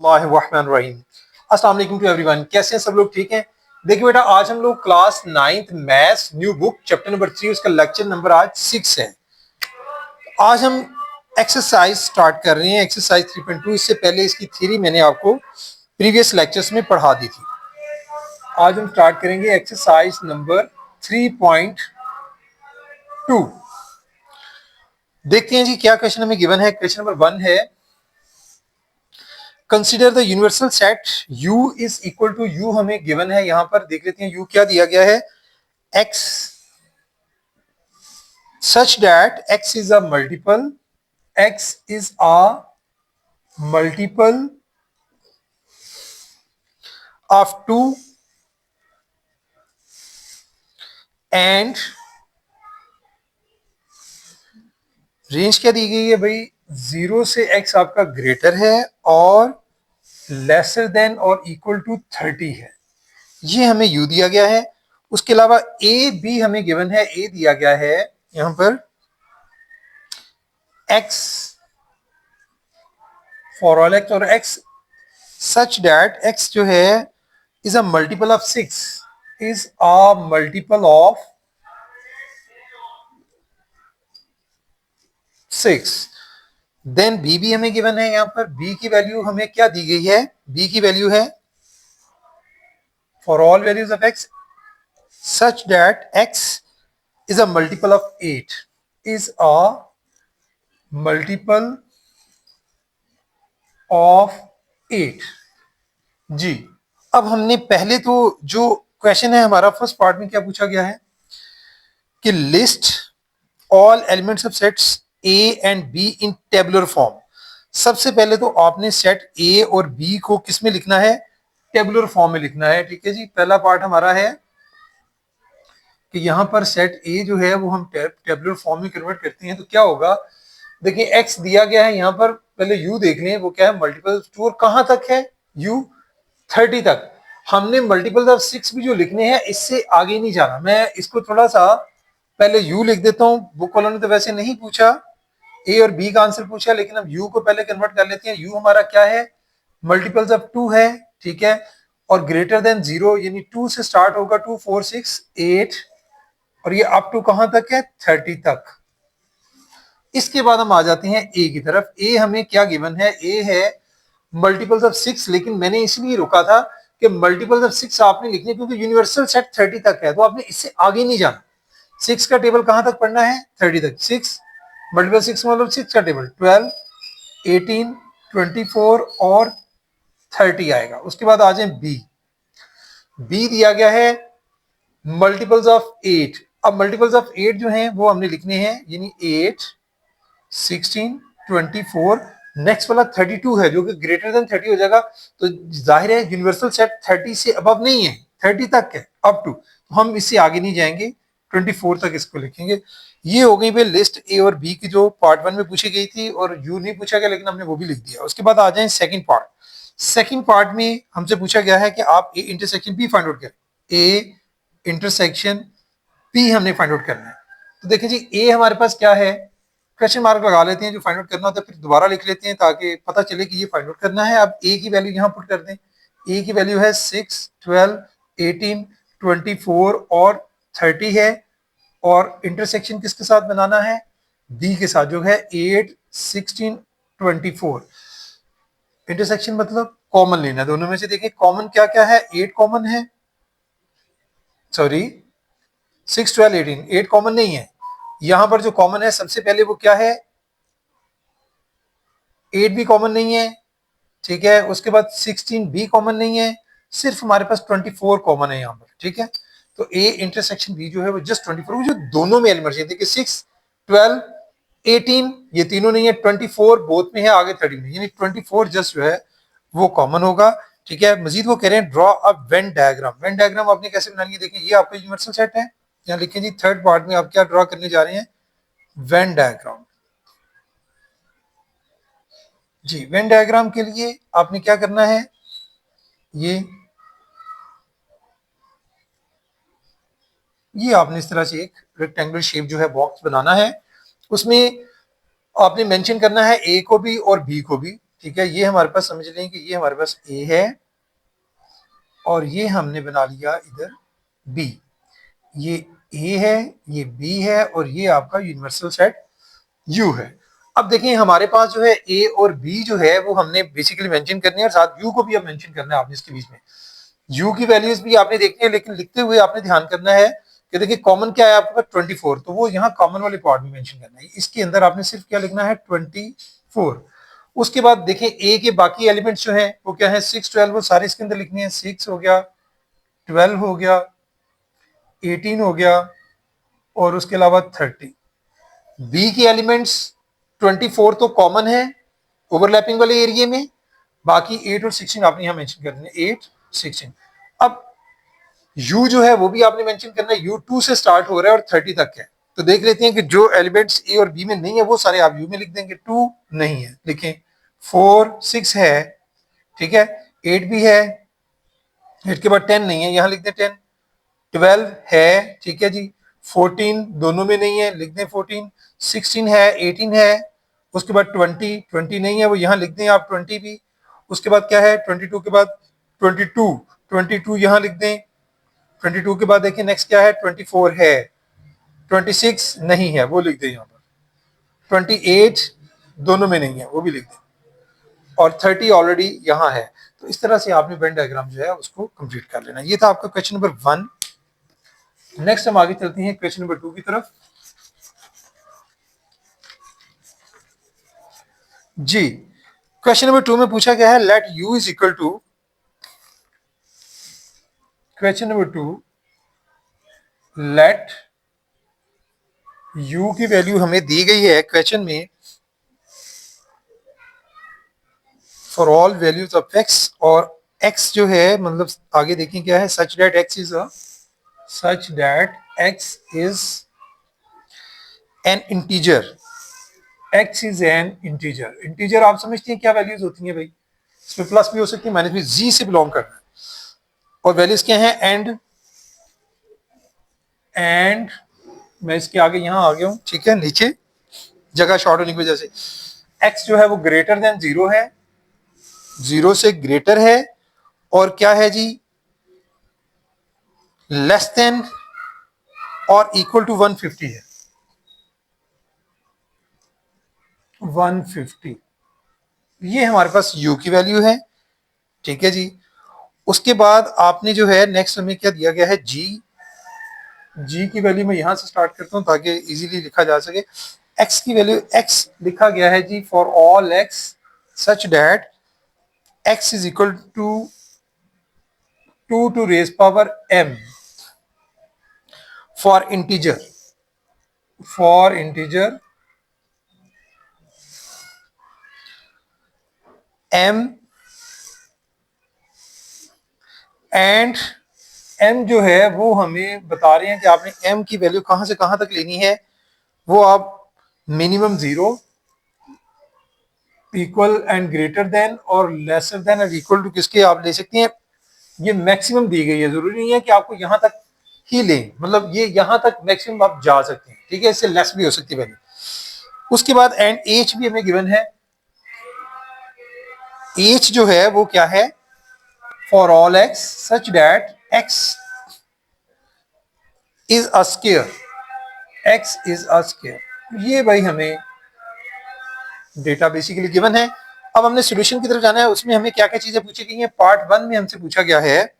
बिस्मिल्लाहिर्रहमानिर्रहीम। अस्सलाम वालेकुम टू एवरीवन। कैसे हैं सब लोग? ठीक हैं? देखिए बेटा, आज हम लोग class 9th maths new book chapter number 3 उसका लेक्चर नंबर आज 6 है। आज हम एक्सरसाइज स्टार्ट कर रहे हैं, एक्सरसाइज 3.2। इससे पहले इसकी थ्योरी मैंने आपको प्रीवियस लेक्चर्स में पढ़ा दी थी। आज हम स्टार्ट करेंगे एक्सरसाइज नंबर 3.2। देखते हैं जी क्या क्वेश्चन हमें गिवन है। क्वेश्चन नंबर 1 है, consider the universal set u is equal to u हमें गिवन है। यहां पर देख लेते हैं u क्या दिया गया है। x such that x is a multiple of 2 and range क्या दी गई है भाई, 0 से x आपका ग्रेटर है और लेसर देन और इक्वल टू 30 है। ये हमें u दिया गया है। उसके अलावा a भी हमें गिवन है। a दिया गया है यहां पर x फॉर ऑल x और x सच दैट x जो है is a multiple of 6 is a multiple of 6। Then b भी हमें गिवन है। यहां पर b की वैल्यू हमें क्या दी गई है। b की वैल्यू है for all values of x such that x is a multiple of 8 is a multiple of 8 जी। अब हमने पहले तो जो क्वेश्चन है हमारा फर्स्ट पार्ट में क्या पूछा गया है कि list all elements of sets A and be in tabular form. सबसे पहले तो आपने सेट ए और बी को किस में लिखना है, टेबुलर फॉर्म में लिखना है। ठीक है जी। पहला पार्ट हमारा है कि यहां पर सेट ए जो है वो हम टेबुलर फॉर्म में कन्वर्ट करते हैं तो क्या होगा। देखिए एक्स दिया गया है यहां पर, पहले यू देख लें वो क्या है, मल्टीपल टू और कहां तक है यू 30 तक। हमने मल्टीपल ऑफ 6 भी जो लिखने हैं, इससे आगे नहीं जाना। मैं इसको थोड़ा सा पहले यू लिख देता हूं। बुक वालों ने तो वैसे नहीं पूछा, ए और बी का आंसर पूछा, लेकिन हम यू को पहले कन्वर्ट कर लेते हैं। यू हमारा क्या है, मल्टीपल्स ऑफ 2 है। ठीक है। और ग्रेटर देन 0 यानी 2 से स्टार्ट होगा, 2 4 6 8 और ये अप टू कहां तक है, 30 तक। इसके बाद हम आ जाते हैं ए की तरफ। ए हमें क्या गिवन है, ए है मल्टीपल्स ऑफ 6, लेकिन मैंने इसलिए रोका था कि मल्टीपल्स ऑफ 6 आपने लिखने क्योंकि यूनिवर्सल सेट 30 तक है, तो आपने इससे आगे नहीं जाना। 6 का टेबल कहां तक पढ़ना है, 30 तक। 6 मल्टीपल 6 मतलब 6 का टेबल 12 18 24 और 30 आएगा। उसके बाद आ जाए बी। बी दिया गया है मल्टीपल्स ऑफ 8। अब मल्टीपल्स ऑफ 8 जो हैं वो हमने लिखने हैं, यानी 8 16 24, नेक्स्ट वाला 32 है जो कि ग्रेटर देन 30 हो जाएगा। तो जाहिर है यूनिवर्सल सेट 30 से अबव नहीं है, 30 तक है अप टू, तो हम इससे आगे नहीं जाएंगे, 24 तक इसको लिखेंगे। ये हो गई भाई लिस्ट ए और बी की जो पार्ट 1 में पूछी गई थी, और यू नहीं पूछा गया लेकिन हमने वो भी लिख दिया। उसके बाद आ जाए सेकंड पार्ट। सेकंड पार्ट में हमसे पूछा गया है कि आप A intersection B find out करें। ए इंटरसेक्शन पी हमने फाइंड आउट करना है। तो देखिए जी, ए हमारे पास क्या है, क्वेश्चन मार्क लगा लेते हैं, जो फाइंड आउट करना होता है फिर दोबारा लिख लेते हैं ताकि पता चले कि ये फाइंड आउट करना है। अब ए की वैल्यू यहां पुट कर दें। ए की वैल्यू है 6 12 18 24 और 30 है, और इंटरसेक्शन किसके साथ बनाना है, बी के साथ जो है 8 16 24। इंटरसेक्शन मतलब कॉमन लेना है दोनों में से। देखिए कॉमन क्या क्या है, 8 कॉमन है, सॉरी 6 12 18, 8 कॉमन नहीं है। यहां पर जो कॉमन है सबसे पहले वो क्या है, 8 भी कॉमन नहीं है। ठीक है। उसके बाद 16 भी कॉमन नहीं है, सिर्फ हमारे पास 24 कॉमन है यहां पर। ठीक है। तो ए इंटरसेक्शन बी जो है वो जस्ट 24, जो दोनों में एलिमेंट्स है। देखिए 6 12 18 ये तीनों नहीं है, 24 बोथ में है, आगे 30 में, यानी 24 जस्ट जो है वो कॉमन होगा। ठीक है। मजीद वो कह रहे हैं draw a Venn diagram. Venn diagram आपने कैसे बनानी है, देखिए ये आपका यूनिवर्सल सेट है। यहाँ लिखें जी थर्ड पार्ट में आप क्या ड्रॉ करने जा रहे हैं, वेन डायग्राम। जी वेन डायग्राम के लिए आपने क्या करना है, ये आपने इस तरह से एक रेक्टेंगुलर शेप जो है बॉक्स बनाना है। उसमें आपने मेंशन करना है ए को भी और बी को भी। ठीक है, ये हमारे पास समझ लें कि ये हमारे पास ए है और ये हमने बना लिया इधर बी। ये ए है, ये बी है और ये आपका यूनिवर्सल सेट यू है। अब देखिए हमारे पास जो है ए और बी जो है वो हमने बेसिकली मेंशन करनी है और साथ यू को भी अब मेंशन करना है आपने इसके बीच में। यू की वैल्यूज भी आपने देखनी है, लेकिन लिखते हुए आपने ध्यान करना है कि देखिए कॉमन क्या है आपका 24, तो वो यहाँ कॉमन वाले पार्ट में मेंशन करना है। इसके अंदर आपने सिर्फ क्या लिखना है 24। उसके बाद देखिए ए के बाकी एलिमेंट्स जो है वो क्या है 6 12 वो सारे इसके अंदर लिखने हैं। 6 हो गया, 12 हो गया, 18 हो गया और उसके अलावा 30। बी की एलिमेंट्स 24 तो कॉमन है ओवरलैपिंग वाले एरिया में, बाकी 8 और 16 आपने यहां मेंशन करने हैं। 8 16। अब यू जो है वो भी आपने मेंशन करना है। यू 2 से स्टार्ट हो रहा है और 30 तक है, तो देख लेते हैं कि जो एलिमेंट्स ए और बी में नहीं है वो सारे आप यू में लिख देंगे। 2 नहीं है, लिखें 4 6 है, ठीक है, 8 भी है, 8 के बाद 10 नहीं है, यहां लिख दें 10। 12 है, ठीक है जी, 14 दोनों में नहीं है, लिख दें 14। 16 है, 18 है, उसके बाद 20 20 नहीं है, वो यहां लिख दें आप 20 भी। उसके बाद क्या है 22 के बाद 22 22 यहां लिख दें। 22 के बाद देखिए नेक्स्ट क्या है 24 है, 26 नहीं है, वो लिख दें यहाँ पर। 28 दोनों में नहीं है, वो भी लिख दें और 30 ऑलरेडी यहाँ है। तो इस तरह से आपने वेन डायग्राम जो है उसको कंप्लीट कर लेना। ये था आपका क्वेश्चन नंबर 1। नेक्स्ट हम आगे चलते हैं क्वेश्चन नंबर 2 की तरफ। जी, क्वेश्चन नंबर 2 में पूछा गया है let u is equal to, question number 2, let u की वैल्यू हमें दी गई है क्वेश्चन में for all values of x, और x जो है मतलब आगे देखें क्या है, सच that x is an integer. x is an integer. Integer आप समझते हैं क्या वैल्यूज होती हैं भाई, इसमें प्लस भी हो सकती है माइनस भी, जी से बिलोंग करना है। और वैल्यूज क्या है एंड मैं इसके आगे यहां आ गया हूं, ठीक है, नीचे जगह शॉर्ट होने की वजह से। x जो है वो ग्रेटर देन 0 है, 0 से ग्रेटर है, और क्या है जी लेस देन और इक्वल टू 150 है। 150 ये हमारे पास u की वैल्यू है, ठीक है जी। उसके बाद आपने जो है नेक्स्ट हमें क्या दिया गया है g की वैल्यू मैं यहां से स्टार्ट करता हूं ताकि इजीली लिखा जा सके। x की वैल्यू x लिखा गया है g for all x such that x is equal to 2 to raise power m for integer m and m जो है वो हमें बता रहे हैं कि आपने m की वैल्यू कहां से कहां तक लेनी है। वो आप minimum 0, equal and greater than और लेसर देन और इक्वल टू किसके आप ले सकते हैं। ये मैक्सिमम दी गई है, जरूरी नहीं है कि आपको यहां तक ही लें, मतलब ये यहां तक मैक्सिमम आप जा सकते हैं, ठीक है, इससे लेस भी हो सकती है वैल्यू। उसके बाद एंड एच भी हमें गिवन है। एच जो है वो क्या है for all x such that x is a square, x is a square. ये भाई हमें डेटा बेसिकली गिवन है। अब हमने सॉल्यूशन की तरफ जाना है, उसमें हमें क्या क्या चीजें पूछी गई हैं। पार्ट 1 में हमसे पूछा गया है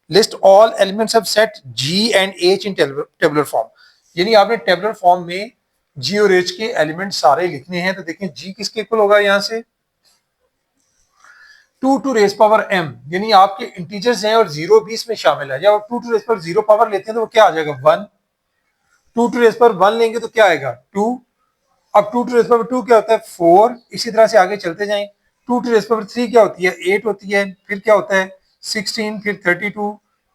list all elements of set G and H in tabular form, यानी आपने टेबुलर फॉर्म में जी और एच के एलिमेंट सारे लिखने हैं। तो देखें जी किसके इक्वल होगा, यहां से 2 टू रेस पावर m, यानी आपके इंटीजर्स हैं और 0 भी इसमें शामिल है। जब 2 टू रेस पावर 0 पावर लेते हैं तो वो क्या आ जाएगा 1। 2 टू रेस पावर 1 लेंगे तो क्या आएगा 2। अब 2 टू रेस पावर 2 क्या होता है 4। इसी तरह से आगे चलते जाएं। 2 टू रेस पावर 3 क्या होती है 8 होती है, फिर क्या होता है 16, फिर 32,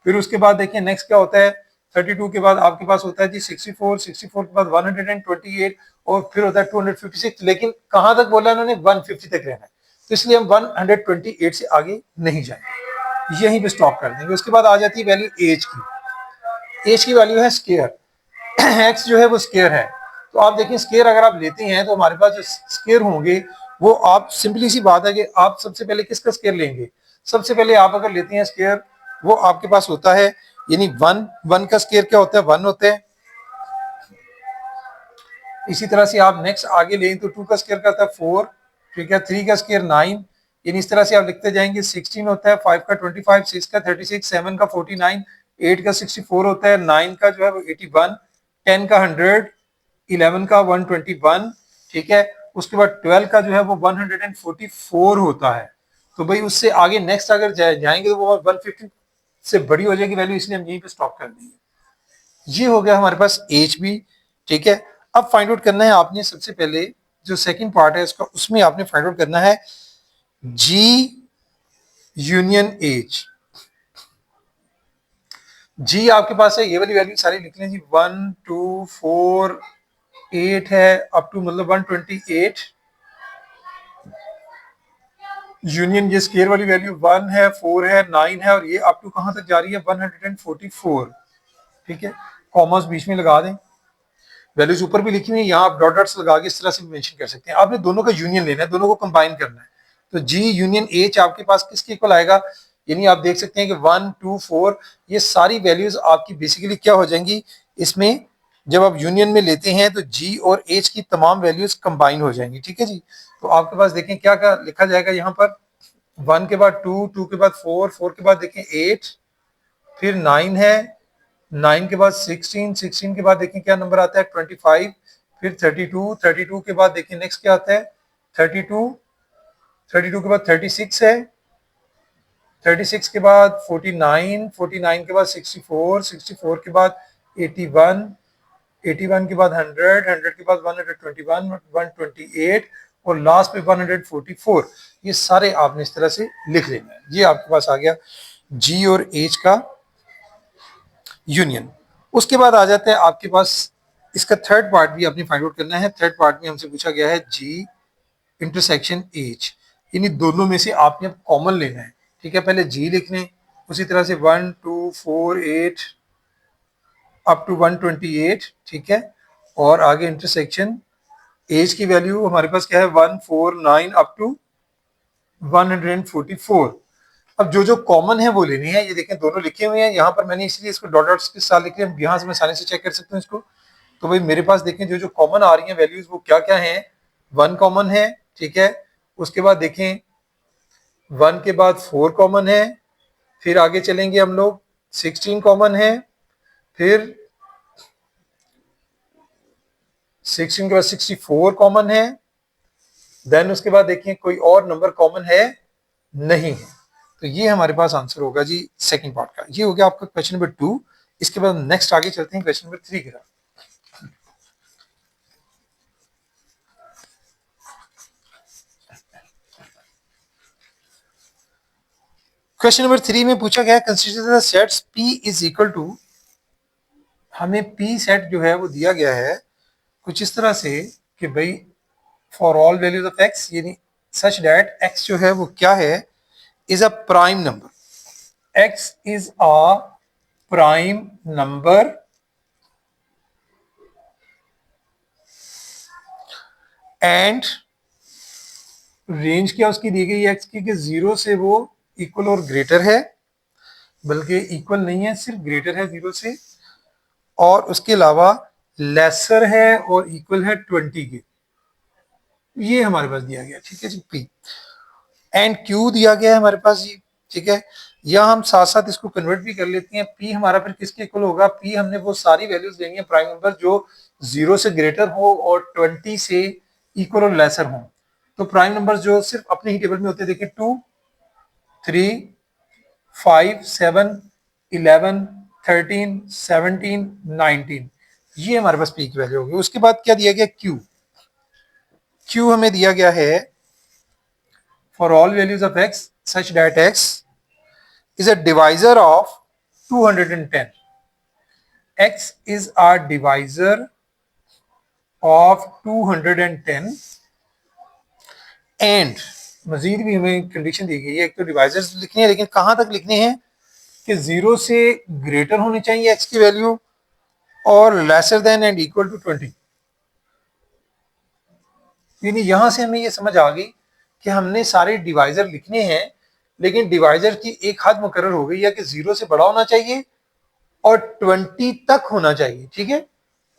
फिर उसके बाद देखिए नेक्स्ट क्या होता है 32 के बाद आपके पास होता है जी 64, 64 के बाद 128 और फिर होता है 256। लेकिन कहां तक बोला इन्होंने 150 तक रहना है, तो इसलिए हम 128 से आगे नहीं जाएंगे, यहीं पे स्टॉप कर देंगे। उसके बाद आ जाती है वैल्यू एज की। एज की वैल्यू है स्क्वायर, एक्स जो है वो स्क्वायर है। तो आप देखिए स्क्वायर अगर आप लेते हैं तो हमारे पास जो स्क्वायर होंगे वो आप सिंपली सी बात है कि आप सबसे पहले किसका स्केयर लेंगे। सबसे पहले आप अगर लेते हैं स्केयर, वो आपके पास होता है यानी वन, वन का स्केयर क्या होता है, वन होता है। इसी तरह से आप नेक्स्ट आगे लें तो टू का स्केयर का होता है फोर, ठीक है, थ्री का स्केयर नाइन, यानी इस तरह से आप लिखते जाएंगे। 16 होता है, 5 का 25, 6 का 36, 7 का 49, 8 का 64 होता है, 9 का जो है वो 81, 10 का 100, 11 का 121, ठीक है। उसके बाद 12 का जो है वो 144 होता है। तो भाई उससे आगे नेक्स्ट अगर जाएंगे तो वो 150 से बड़ी हो जाएगी वैल्यू, इसलिए हम यहीं पे स्टॉप कर देंगे। ये हो गया हमारे पास एच बी, ठीक है। अब फाइंड आउट करना है आपने सबसे पहले जो सेकंड पार्ट है इसका, उसमें आपने फाइंड आउट करना है जी यूनियन एच। जी आपके पास है, ये वाली वैल्यू सारी लिख लें जी, 1 2 4 8 है अप टू मतलब 128। यूनियन ये स्केयर वाली वैल्यू 1 है, 4 है, 9 है, और ये अप टू कहां तक जा रही है 144, ठीक है। कॉमर्स बीच में लगा दें, वैल्यूज ऊपर भी लिखी हुई है, यहाँ आप डॉट डॉट्स लगा के इस तरह से मेंशन कर सकते हैं। आपने दोनों का यूनियन लेना है, दोनों को कंबाइन करना है। तो जी यूनियन एच आपके पास किसके इक्वल आएगा, यानी आप देख सकते हैं कि 1 2 4 ये सारी वैल्यूज आपकी बेसिकली क्या हो जाएंगी इसमें, जब आप यूनियन में लेते हैं तो जी और एच की तमाम वैल्यूज कंबाइन हो जाएंगी, ठीक है जी। तो आपके पास देखें क्या क्या लिखा जाएगा यहाँ पर, 1 के बाद 2, 2 के बाद 4, 4 के बाद देखें 8, फिर 9 है, 9 के बाद 16, 16 के बाद देखें क्या नंबर आता है 25, फिर 32, 32 के बाद देखें नेक्स्ट क्या आता है 32, 32 के बाद 36 है, 36 के बाद 49, 49 के बाद 64, 64 के बाद 81, 81 के बाद 100, 100 के बाद 121, 128 और लास्ट पे 144। ये सारे आपने इस तरह से लिख लेना है। ये आपके पास आ गया जी और एच का यूनियन। उसके बाद आ जाता है आपके पास इसका थर्ड पार्ट भी आपने फाइंड आउट करना है। थर्ड पार्ट में हमसे पूछा गया है जी इंटरसेक्शन एच, यानी दोनों में से आपने अब कॉमन लेना है, ठीक है। पहले जी लिख लें, उसी तरह से 1 2 4 8 अप टू 128, ठीक है। और आगे इंटरसेक्शन एज की वैल्यू हमारे पास क्या है 149 अप टू 144। अब जो जो कॉमन है वो लेनी है। ये देखें दोनों लिखे हुए हैं यहाँ पर, मैंने इसलिए इसको डॉट डॉट्स के साथ लिखे हैं, यहाँ से मैं आसानी से चेक कर सकता हूँ इसको। तो भाई मेरे पास देखें जो जो कॉमन आ रही हैं वैल्यूज वो क्या क्या हैं, 1 कॉमन है, ठीक है। उसके बाद देखें 1 के बाद 4 कॉमन है, फिर आगे चलेंगे हम लोग 16 कॉमन है, फिर 16 के बाद 64 कॉमन है, देन उसके बाद देखें कोई और नंबर कॉमन है नहीं है। तो ये हमारे पास आंसर होगा जी सेकंड पार्ट का। ये हो गया आपका क्वेश्चन नंबर 2। इसके बाद नेक्स्ट आगे चलते हैं क्वेश्चन नंबर 3 की तरफ। क्वेश्चन नंबर 3 में पूछा गया consider the sets P is equal to, हमें P सेट जो है वो दिया गया है कुछ इस तरह से कि भाई for all values of x, यानी सच दैट x जो है वो क्या है, is a prime number. x is a prime number and range क्या उसकी दी गई है x की कि 0 से वो इक्वल और ग्रेटर है, बल्कि इक्वल नहीं है सिर्फ ग्रेटर है 0 से, और उसके अलावा लेसर है और इक्वल है 20 के। ये हमारे पास दिया गया, ठीक है जी। पी एंड क्यू दिया गया है हमारे पास जी, ठीक है। या हम साथ साथ इसको कन्वर्ट भी कर लेते हैं, पी हमारा फिर किसके इक्वल होगा, पी हमने वो सारी वैल्यूज लेनी है प्राइम नंबर जो 0 से ग्रेटर हो और 20 से इक्वल और लेसर हो। तो प्राइम नंबर जो सिर्फ अपने ही टेबल में होते हैं, देखिए 2 3 5 7 11 13 17 19, ये हमारे पास पी की वैल्यू होगी। उसके बाद क्या दिया गया क्यू, क्यू हमें दिया गया है for all values of x such that x is a divisor of 210. X is a divisor of 210 and मजीद भी हमें कंडीशन दी गई है। एक तो डिवाइजर्स लिखने हैं, लेकिन कहां तक लिखने हैं कि 0 से ग्रेटर होनी चाहिए x की वैल्यू और lesser than and equal to 20। यानी यहां से हमें ये समझ आ गई कि हमने सारे डिवाइजर लिखने हैं, लेकिन डिवाइजर की एक हद मुकर्रर हो गई है कि 0 से बड़ा होना चाहिए और 20 तक होना चाहिए, ठीक है,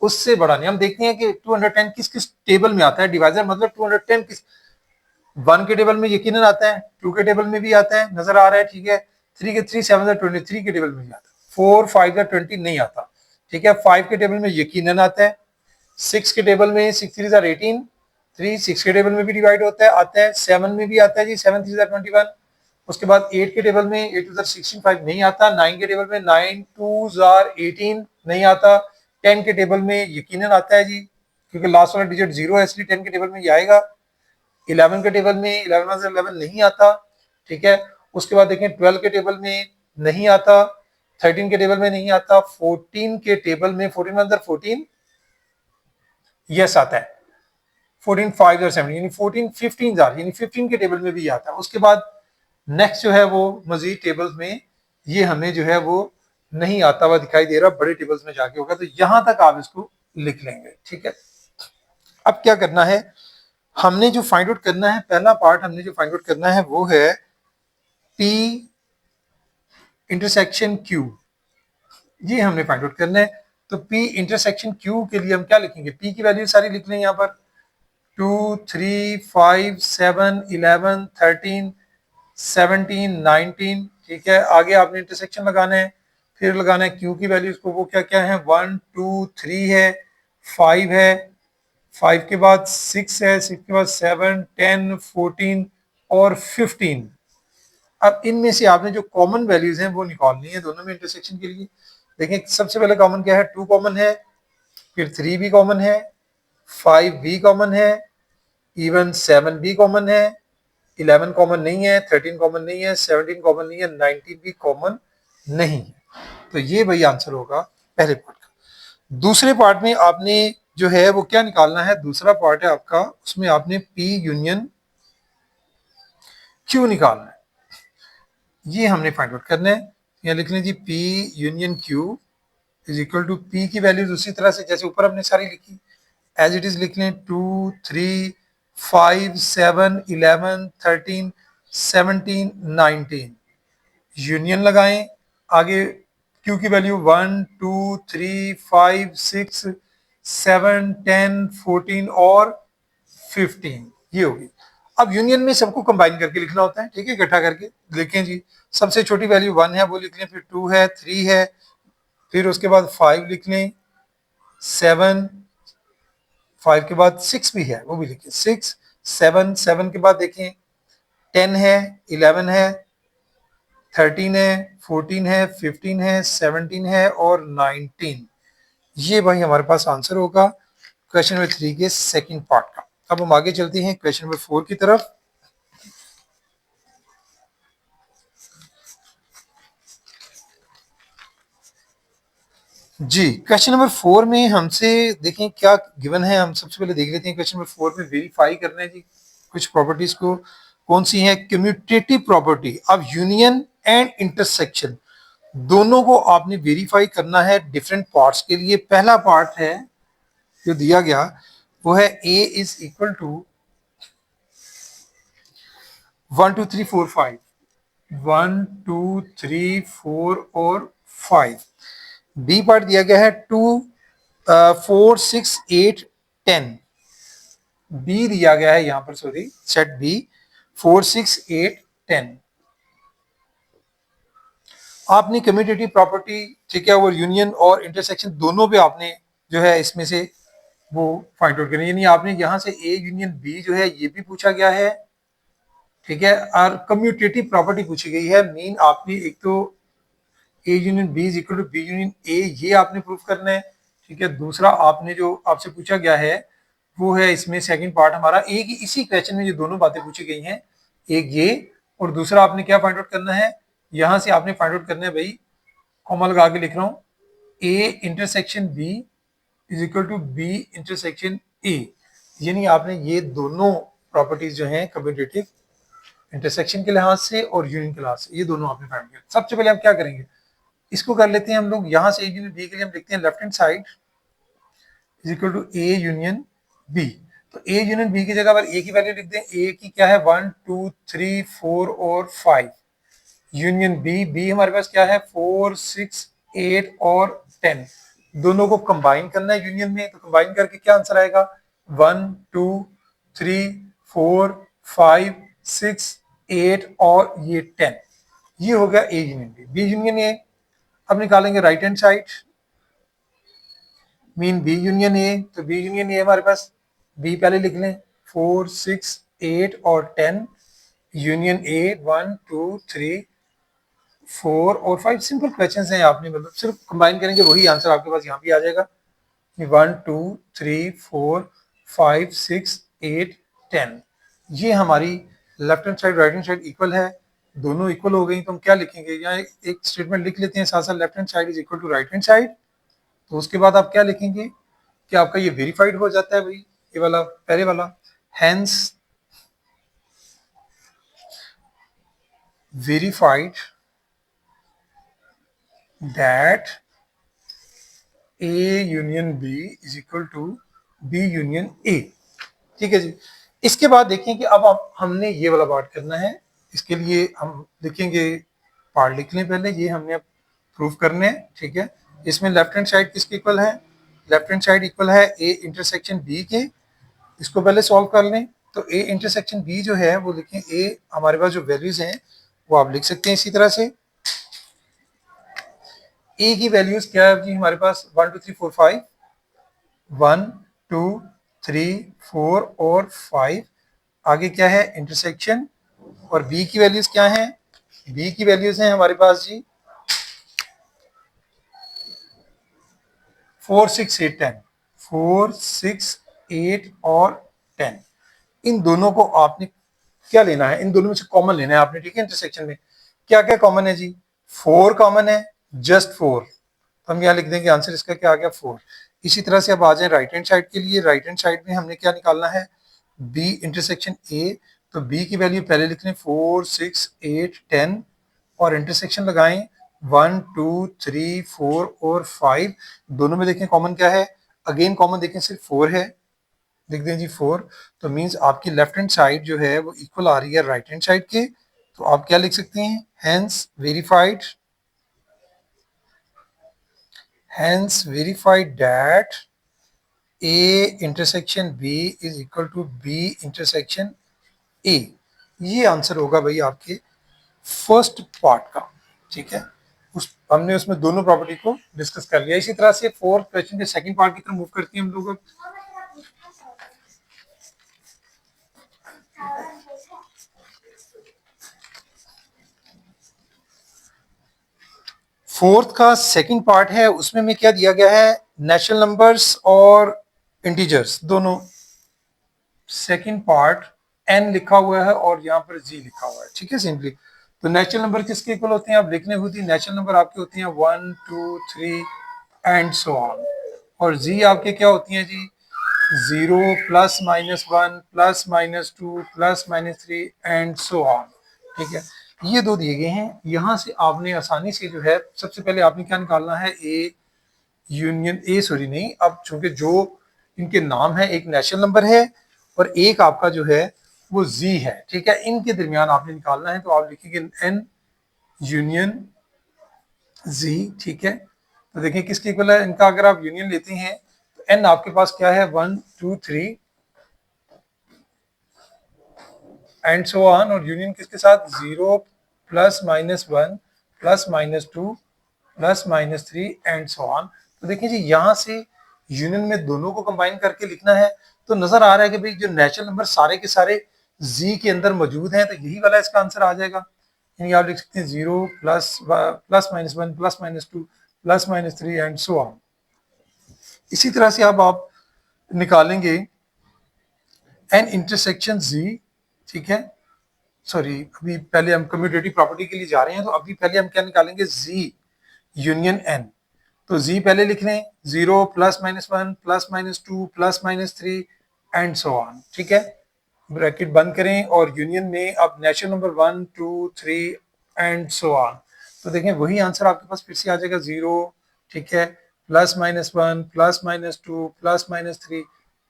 उससे बड़ा नहीं। हम देखते हैं कि 210 किस किस टेबल में आता है, डिवाइजर मतलब 210 किस, 1 के टेबल में यकीनन आता है, 2 के टेबल में भी आता है, नजर आ रहा है, ठीक है, 3 के 3 7 23 के टेबल में भी आता है, 4 5 20 नहीं आता, ठीक है, 5 के टेबल में यकीनन आता है, 6 के टेबल में 6 3 18, 3 6 के टेबल में भी डिवाइड होता है, आता है, 7 में भी आता है जी, 7 3 21, उसके बाद 8 के टेबल में 8 2 16 5 नहीं आता, 9 के टेबल में 9 2 18 नहीं आता, 10 के टेबल में यकीनन आता है जी, क्योंकि लास्ट वाला डिजिट 0 है, इसलिए 10 के टेबल में ये आएगा। 11 के टेबल में 11 से 11 नहीं आता, ठीक है, उसके बाद देखें 12 के टेबल में नहीं आता, 13 के टेबल में नहीं आता, 14 के टेबल में 14 14 यस आता है, 14 5 और 7 यानी 14 15 यानी 15 के टेबल में भी आता है। उसके बाद नेक्स्ट जो है वो मजीद टेबल्स में ये हमें जो है वो नहीं आता हुआ दिखाई दे रहा, बड़े टेबल्स में जाके होगा, तो यहां तक आप इसको लिख लेंगे, ठीक है। अब क्या करना है, हमने जो फाइंड आउट करना है, पहला पार्ट हमने जो फाइंड आउट करना है वो है P इंटरसेक्शन Q, ये हमने फाइंड आउट करना है। तो P इंटरसेक्शन Q के लिए हम क्या लिखेंगे, P की वैल्यू सारी लिख लें यहाँ पर, 2 3 5 7 11 13 17 19, ठीक है, आगे आपने इंटरसेक्शन लगाना है, फिर लगाना है Q की वैल्यूज को, वो क्या क्या है, 1 2 3 है, 5 है, 5 के बाद 6 है, 6 के बाद 7 10 14 और 15। अब इनमें से आपने जो कॉमन वैल्यूज हैं वो निकालनी है दोनों में इंटरसेक्शन के लिए। देखें सबसे पहले कॉमन क्या है, 2 कॉमन है, फिर 3 भी कॉमन है, 5 भी कॉमन है, इवन 7 भी कॉमन है, 11 कॉमन नहीं है, 13 कॉमन नहीं है, 17 कॉमन नहीं है, 19 भी कॉमन नहीं है। तो ये भाई आंसर होगा पहले पार्ट का। दूसरे पार्ट में आपने जो है वो क्या निकालना है, दूसरा पार्ट है आपका, उसमें आपने P यूनियन Q निकालना है, ये हमने फाइंड आउट करना है। यहाँ लिख लें जी P union Q is equal to P की वैल्यूज उसी तरह से जैसे ऊपर हमने सारी लिखी एज इट इज लिख लें, 2 3 5 7 11 13 17 19, यूनियन लगाएं, आगे Q की वैल्यू 1 2 3 5 6 7 10 14 और 15 ये होगी। अब यूनियन में सबको कंबाइन करके लिखना होता है, ठीक है, इकट्ठा करके लिखें जी। सबसे छोटी वैल्यू 1 है वो लिख लें, फिर 2 है, 3 है, फिर उसके बाद 5 लिख लें, 7, 5 के बाद 6 भी है वो भी लिखें, 6 7 7 के बाद देखें 10 है, 11 है, 13 है, 14 है, 15 है, 17 है और 19। ये भाई हमारे पास आंसर होगा क्वेश्चन नंबर 3 के सेकंड पार्ट का। अब हम आगे चलते हैं क्वेश्चन नंबर 4 की तरफ। जी क्वेश्चन नंबर 4 में हमसे देखें क्या गिवन है, हम सबसे पहले देख लेते हैं क्वेश्चन नंबर 4 में वेरीफाई करना है जी कुछ प्रॉपर्टीज को, कौन सी है, कम्यूटेटिव प्रॉपर्टी। अब यूनियन एंड इंटरसेक्शन दोनों को आपने वेरीफाई करना है डिफरेंट पार्ट्स के लिए। पहला पार्ट है जो दिया गया वो है A इज इक्वल टू 1 2 3 4 5, 1 2 3 4 और 5। बी पार्ट दिया गया है 2 4 6 8 10, बी दिया गया है यहां पर, सॉरी सेट बी 4 6 8 10। आपने कम्यूटेटिव प्रॉपर्टी, ठीक है, और यूनियन और इंटरसेक्शन दोनों पे आपने जो है इसमें से वो फाइंड आउट करनी, यानी आपने यहां से ए यूनियन बी जो है ये भी पूछा गया है, ठीक है, और कम्यूटेटिव प्रॉपर्टी पूछी गई है। मीन आपने एक तो A union B is equal to B union A ये आपने प्रूफ करना है, ठीक है। दूसरा आपने जो आपसे पूछा गया है वो है इसमें सेकंड पार्ट हमारा एक ही इसी क्वेश्चन में जो दोनों बातें पूछी गई हैं, एक ये और दूसरा आपने क्या फाइंड आउट करना है, यहां से आपने फाइंड आउट करना है भाई, कॉमा लगा के लिख रहा हूं, A intersection B is equal to B intersection A, यानी आपने ये दोनों प्रॉपर्टीज जो हैं कम्यूटेटिव इंटरसेक्शन के लिहाज से और यूनियन के लिहाज से ये दोनों आपने फाइंड किया। सबसे पहले हम क्या करेंगे, इसको कर लेते हैं हम लोग, यहां से ए यूनियन बी के लिए हम लिखते हैं left hand side is equal to A union B. तो ए यूनियन बी की जगह पर ए की वैल्यू लिख दें। ए की क्या है 1 2 3 4 और 5। यूनियन बी, बी हमारे पास क्या है 4 6 8 और 10। दोनों को कंबाइन करना है यूनियन में, तो कंबाइन करके क्या आंसर आएगा 1 2 3 4 5 6 8 और ये 10। ये हो गया A union B. B union A अब निकालेंगे right hand side, mean B union A. तो बी यूनियन ए हमारे पास बी पहले लिख लें 4 6 8 और 10। यूनियन ए 1 2 3 4 और 5। सिंपल क्वेश्चन हैं, आपने मतलब सिर्फ कंबाइन करेंगे वही आंसर आपके पास यहाँ भी आ जाएगा। 1 2 3 4 5 6 8 10। ये हमारी left hand side right hand side equal है, दोनों इक्वल हो गई। तो हम क्या लिखेंगे, यहाँ एक स्टेटमेंट लिख लेते हैं साथ साथ, left hand side is equal to right hand side. तो उसके बाद आप क्या लिखेंगे कि आपका ये वेरीफाइड हो जाता है भाई, ये वाला पहले वाला। Hence verified that A union B is equal to B union A. ठीक है जी। इसके बाद देखें कि अब हमने ये वाला पार्ट करना है। इसके लिए हम लिखेंगे, पार्ट लिख लें पहले, ये हमने अब प्रूफ करने हैं। ठीक है, इसमें लेफ्ट हैंड साइड किसके इक्वल है, लेफ्ट हैंड साइड इक्वल है ए इंटरसेक्शन बी के। इसको पहले सॉल्व कर लें। तो ए इंटरसेक्शन बी जो है वो लिखें, ए हमारे पास जो वैल्यूज हैं वो आप लिख सकते हैं इसी तरह से। ए की वैल्यूज क्या है जी हमारे पास 1 2 3 4 5, 1 2 3 4 और 5। आगे क्या है इंटरसेक्शन। और बी की वैल्यूज क्या है, बी की वैल्यूज हैं हमारे पास जी 4 6 8 10, 4 6 8 और 10। इन दोनों को आपने क्या लेना है, इन दोनों में से कॉमन लेना है आपने। ठीक है, इंटरसेक्शन में क्या क्या कॉमन है जी, 4 कॉमन है, जस्ट 4। तो हम यहाँ लिख देंगे आंसर इसका क्या आ गया 4। इसी तरह से अब आ जाए राइट हैंड साइड के लिए। राइट हैंड साइड में हमने क्या निकालना है, बी इंटरसेक्शन ए। तो बी की वैल्यू पहले लिख लें 4 6 8 10 और इंटरसेक्शन लगाएं 1 2 3 4 और 5। दोनों में देखें कॉमन क्या है, अगेन कॉमन देखें सिर्फ 4 है, लिख दें जी 4। तो मींस आपकी लेफ्ट हैंड साइड जो है वो इक्वल आ रही है राइट हैंड साइड के। तो आप क्या लिख सकते हैं, hence verified that A intersection B is equal to B intersection A। ये आंसर होगा भाई आपके फर्स्ट पार्ट का। ठीक है, उस हमने उसमें दोनों प्रॉपर्टी को डिस्कस कर लिया। इसी तरह से फोर्थ क्वेश्चन के सेकंड पार्ट की तरफ मूव करते हैं हम लोग। फोर्थ का सेकंड पार्ट है, उसमें में क्या दिया गया है, नेचुरल नंबर्स और इंटीजर्स दोनों। सेकंड पार्ट एन लिखा हुआ है और यहाँ पर जी लिखा हुआ है। ठीक है, सिंपली तो नेचुरल नंबर किसके इक्वल होते हैं आप लिखने होती है, नेचुरल नंबर आपके होते हैं 1 2 3 एंड सो ऑन। और जी आपके क्या होती हैं जी 0 plus minus 1 plus minus 2 plus minus 3 and so on. ठीक है, ये दो दिए गए हैं। यहाँ से आपने आसानी से जो है सबसे पहले आपने क्या निकालना है, ए यूनियन ए, सॉरी नहीं, अब चूंकि जो इनके नाम है, एक नेचुरल नंबर है और एक आपका जो है वो जी है। ठीक है, इनके दरमियान आपने निकालना है। तो आप लिखेंगे एन यूनियन जी। ठीक है, तो देखिए किसके इक्वल है इनका, अगर आप यूनियन लेते हैं तो एन आपके पास क्या है 1 2 3 एंड सो ऑन। और यूनियन किसके साथ 0 plus minus 1 plus minus 2 plus minus 3 and so on. तो देखिए जी यहाँ से यूनियन में दोनों को कंबाइन करके लिखना है। तो नजर आ रहा है कि भाई जो नेचुरल नंबर सारे के सारे जी के अंदर मौजूद हैं, तो यही वाला इसका आंसर आ जाएगा। यानी आप लिख सकते हैं 0 plus plus minus 1 plus minus 2 plus minus 3 and so on. इसी तरह से अब आप निकालेंगे एन इंटरसेक्शन जी। ठीक है, सॉरी अभी पहले हम कम्यूटेटिव प्रॉपर्टी के लिए जा रहे हैं। तो अभी पहले हम क्या निकालेंगे, जी यूनियन एन। तो जी पहले लिख लें 0 plus minus 1 plus minus 2 plus minus 3 and so on. ठीक है, ब्रैकेट बंद करें और यूनियन में अब natural number 1 2 3 and so on. तो देखें वही आंसर आपके पास फिर से आ जाएगा 0। ठीक है, plus minus 1 plus minus 2 plus minus 3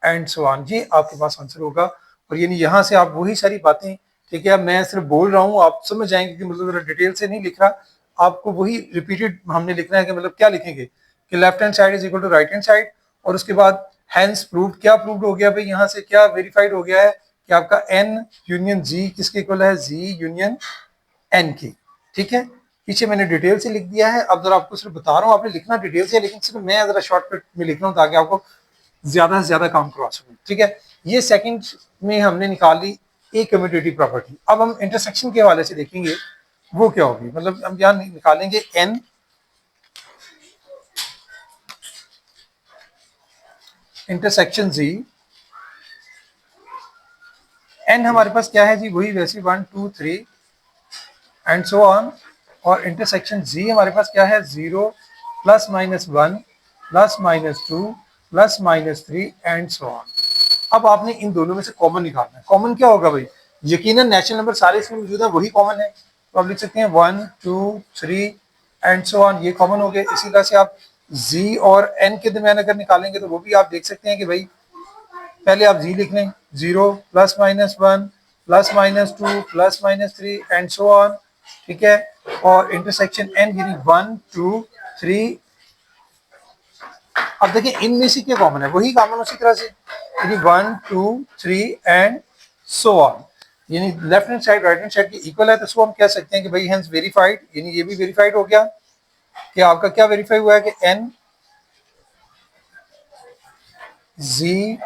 and so on, ये आपके पास आंसर होगा। और यानी यहाँ से आप वही सारी बातें, ठीक है, अब मैं सिर्फ बोल रहा हूँ, आप समझ जाएंगे कि मतलब डिटेल से नहीं लिख रहा, आपको वही रिपीटेड हमने लिखना है कि मतलब क्या लिखेंगे कि left hand side is equal to right hand side, और उसके बाद हैंस प्रूव्ड, क्या प्रूव्ड हो गया भाई, यहाँ से क्या वेरीफाइड हो गया है कि आपका एन यूनियन जी किसके इक्वल है, जी यूनियन एन की, ठीक है। पीछे मैंने डिटेल से लिख दिया है, अब जरा आपको सिर्फ बता रहा हूँ, आपने लिखना डिटेल से, लेकिन सिर्फ मैं जरा शॉर्टकट में लिख रहा हूँ ताकि आपको ज्यादा से ज्यादा काम करवा सकूं, ठीक है। ये सेकंड में हमने निकाल ली एक कम्यूटेटिव प्रॉपर्टी। अब हम इंटरसेक्शन के हवाले से देखेंगे वो क्या होगी, मतलब हम यहाँ निकालेंगे एन इंटरसेक्शन जी, एन हमारे पास क्या है जी, वही वैसे 1 2 3 एंड सो ऑन, और इंटरसेक्शन जी हमारे पास क्या है, 0 plus minus 1 plus minus 2 plus minus 3 and so on. अब आपने इन दोनों में से कॉमन निकालना है। कॉमन क्या होगा भाई, यकीनन नेचुरल नंबर सारे इसमें मौजूद है, वही कॉमन है, तो आप लिख सकते हैं 1 2 3 एंड सो ऑन, ये कॉमन हो गए। इसी तरह से आप जी और एन के दरमियान अगर निकालेंगे तो वो भी आप देख सकते हैं कि भाई पहले आप जी लिख लें, 0 plus minus 1 plus minus 2 plus minus 3 and so on, ठीक है। और इंटरसेक्शन एन यानी 1 2 3, अब देखिए इनमें से क्या कॉमन है, वही कॉमन उसी तरह से, यानी 1 2 3 एंड सो ऑन, यानी left hand side right hand side के इक्वल है, तो इसको हम कह सकते हैं कि भाई हेंस वेरीफाइड, यानी ये भी वेरीफाइड हो गया कि आपका क्या वेरीफाई हुआ है कि एन जी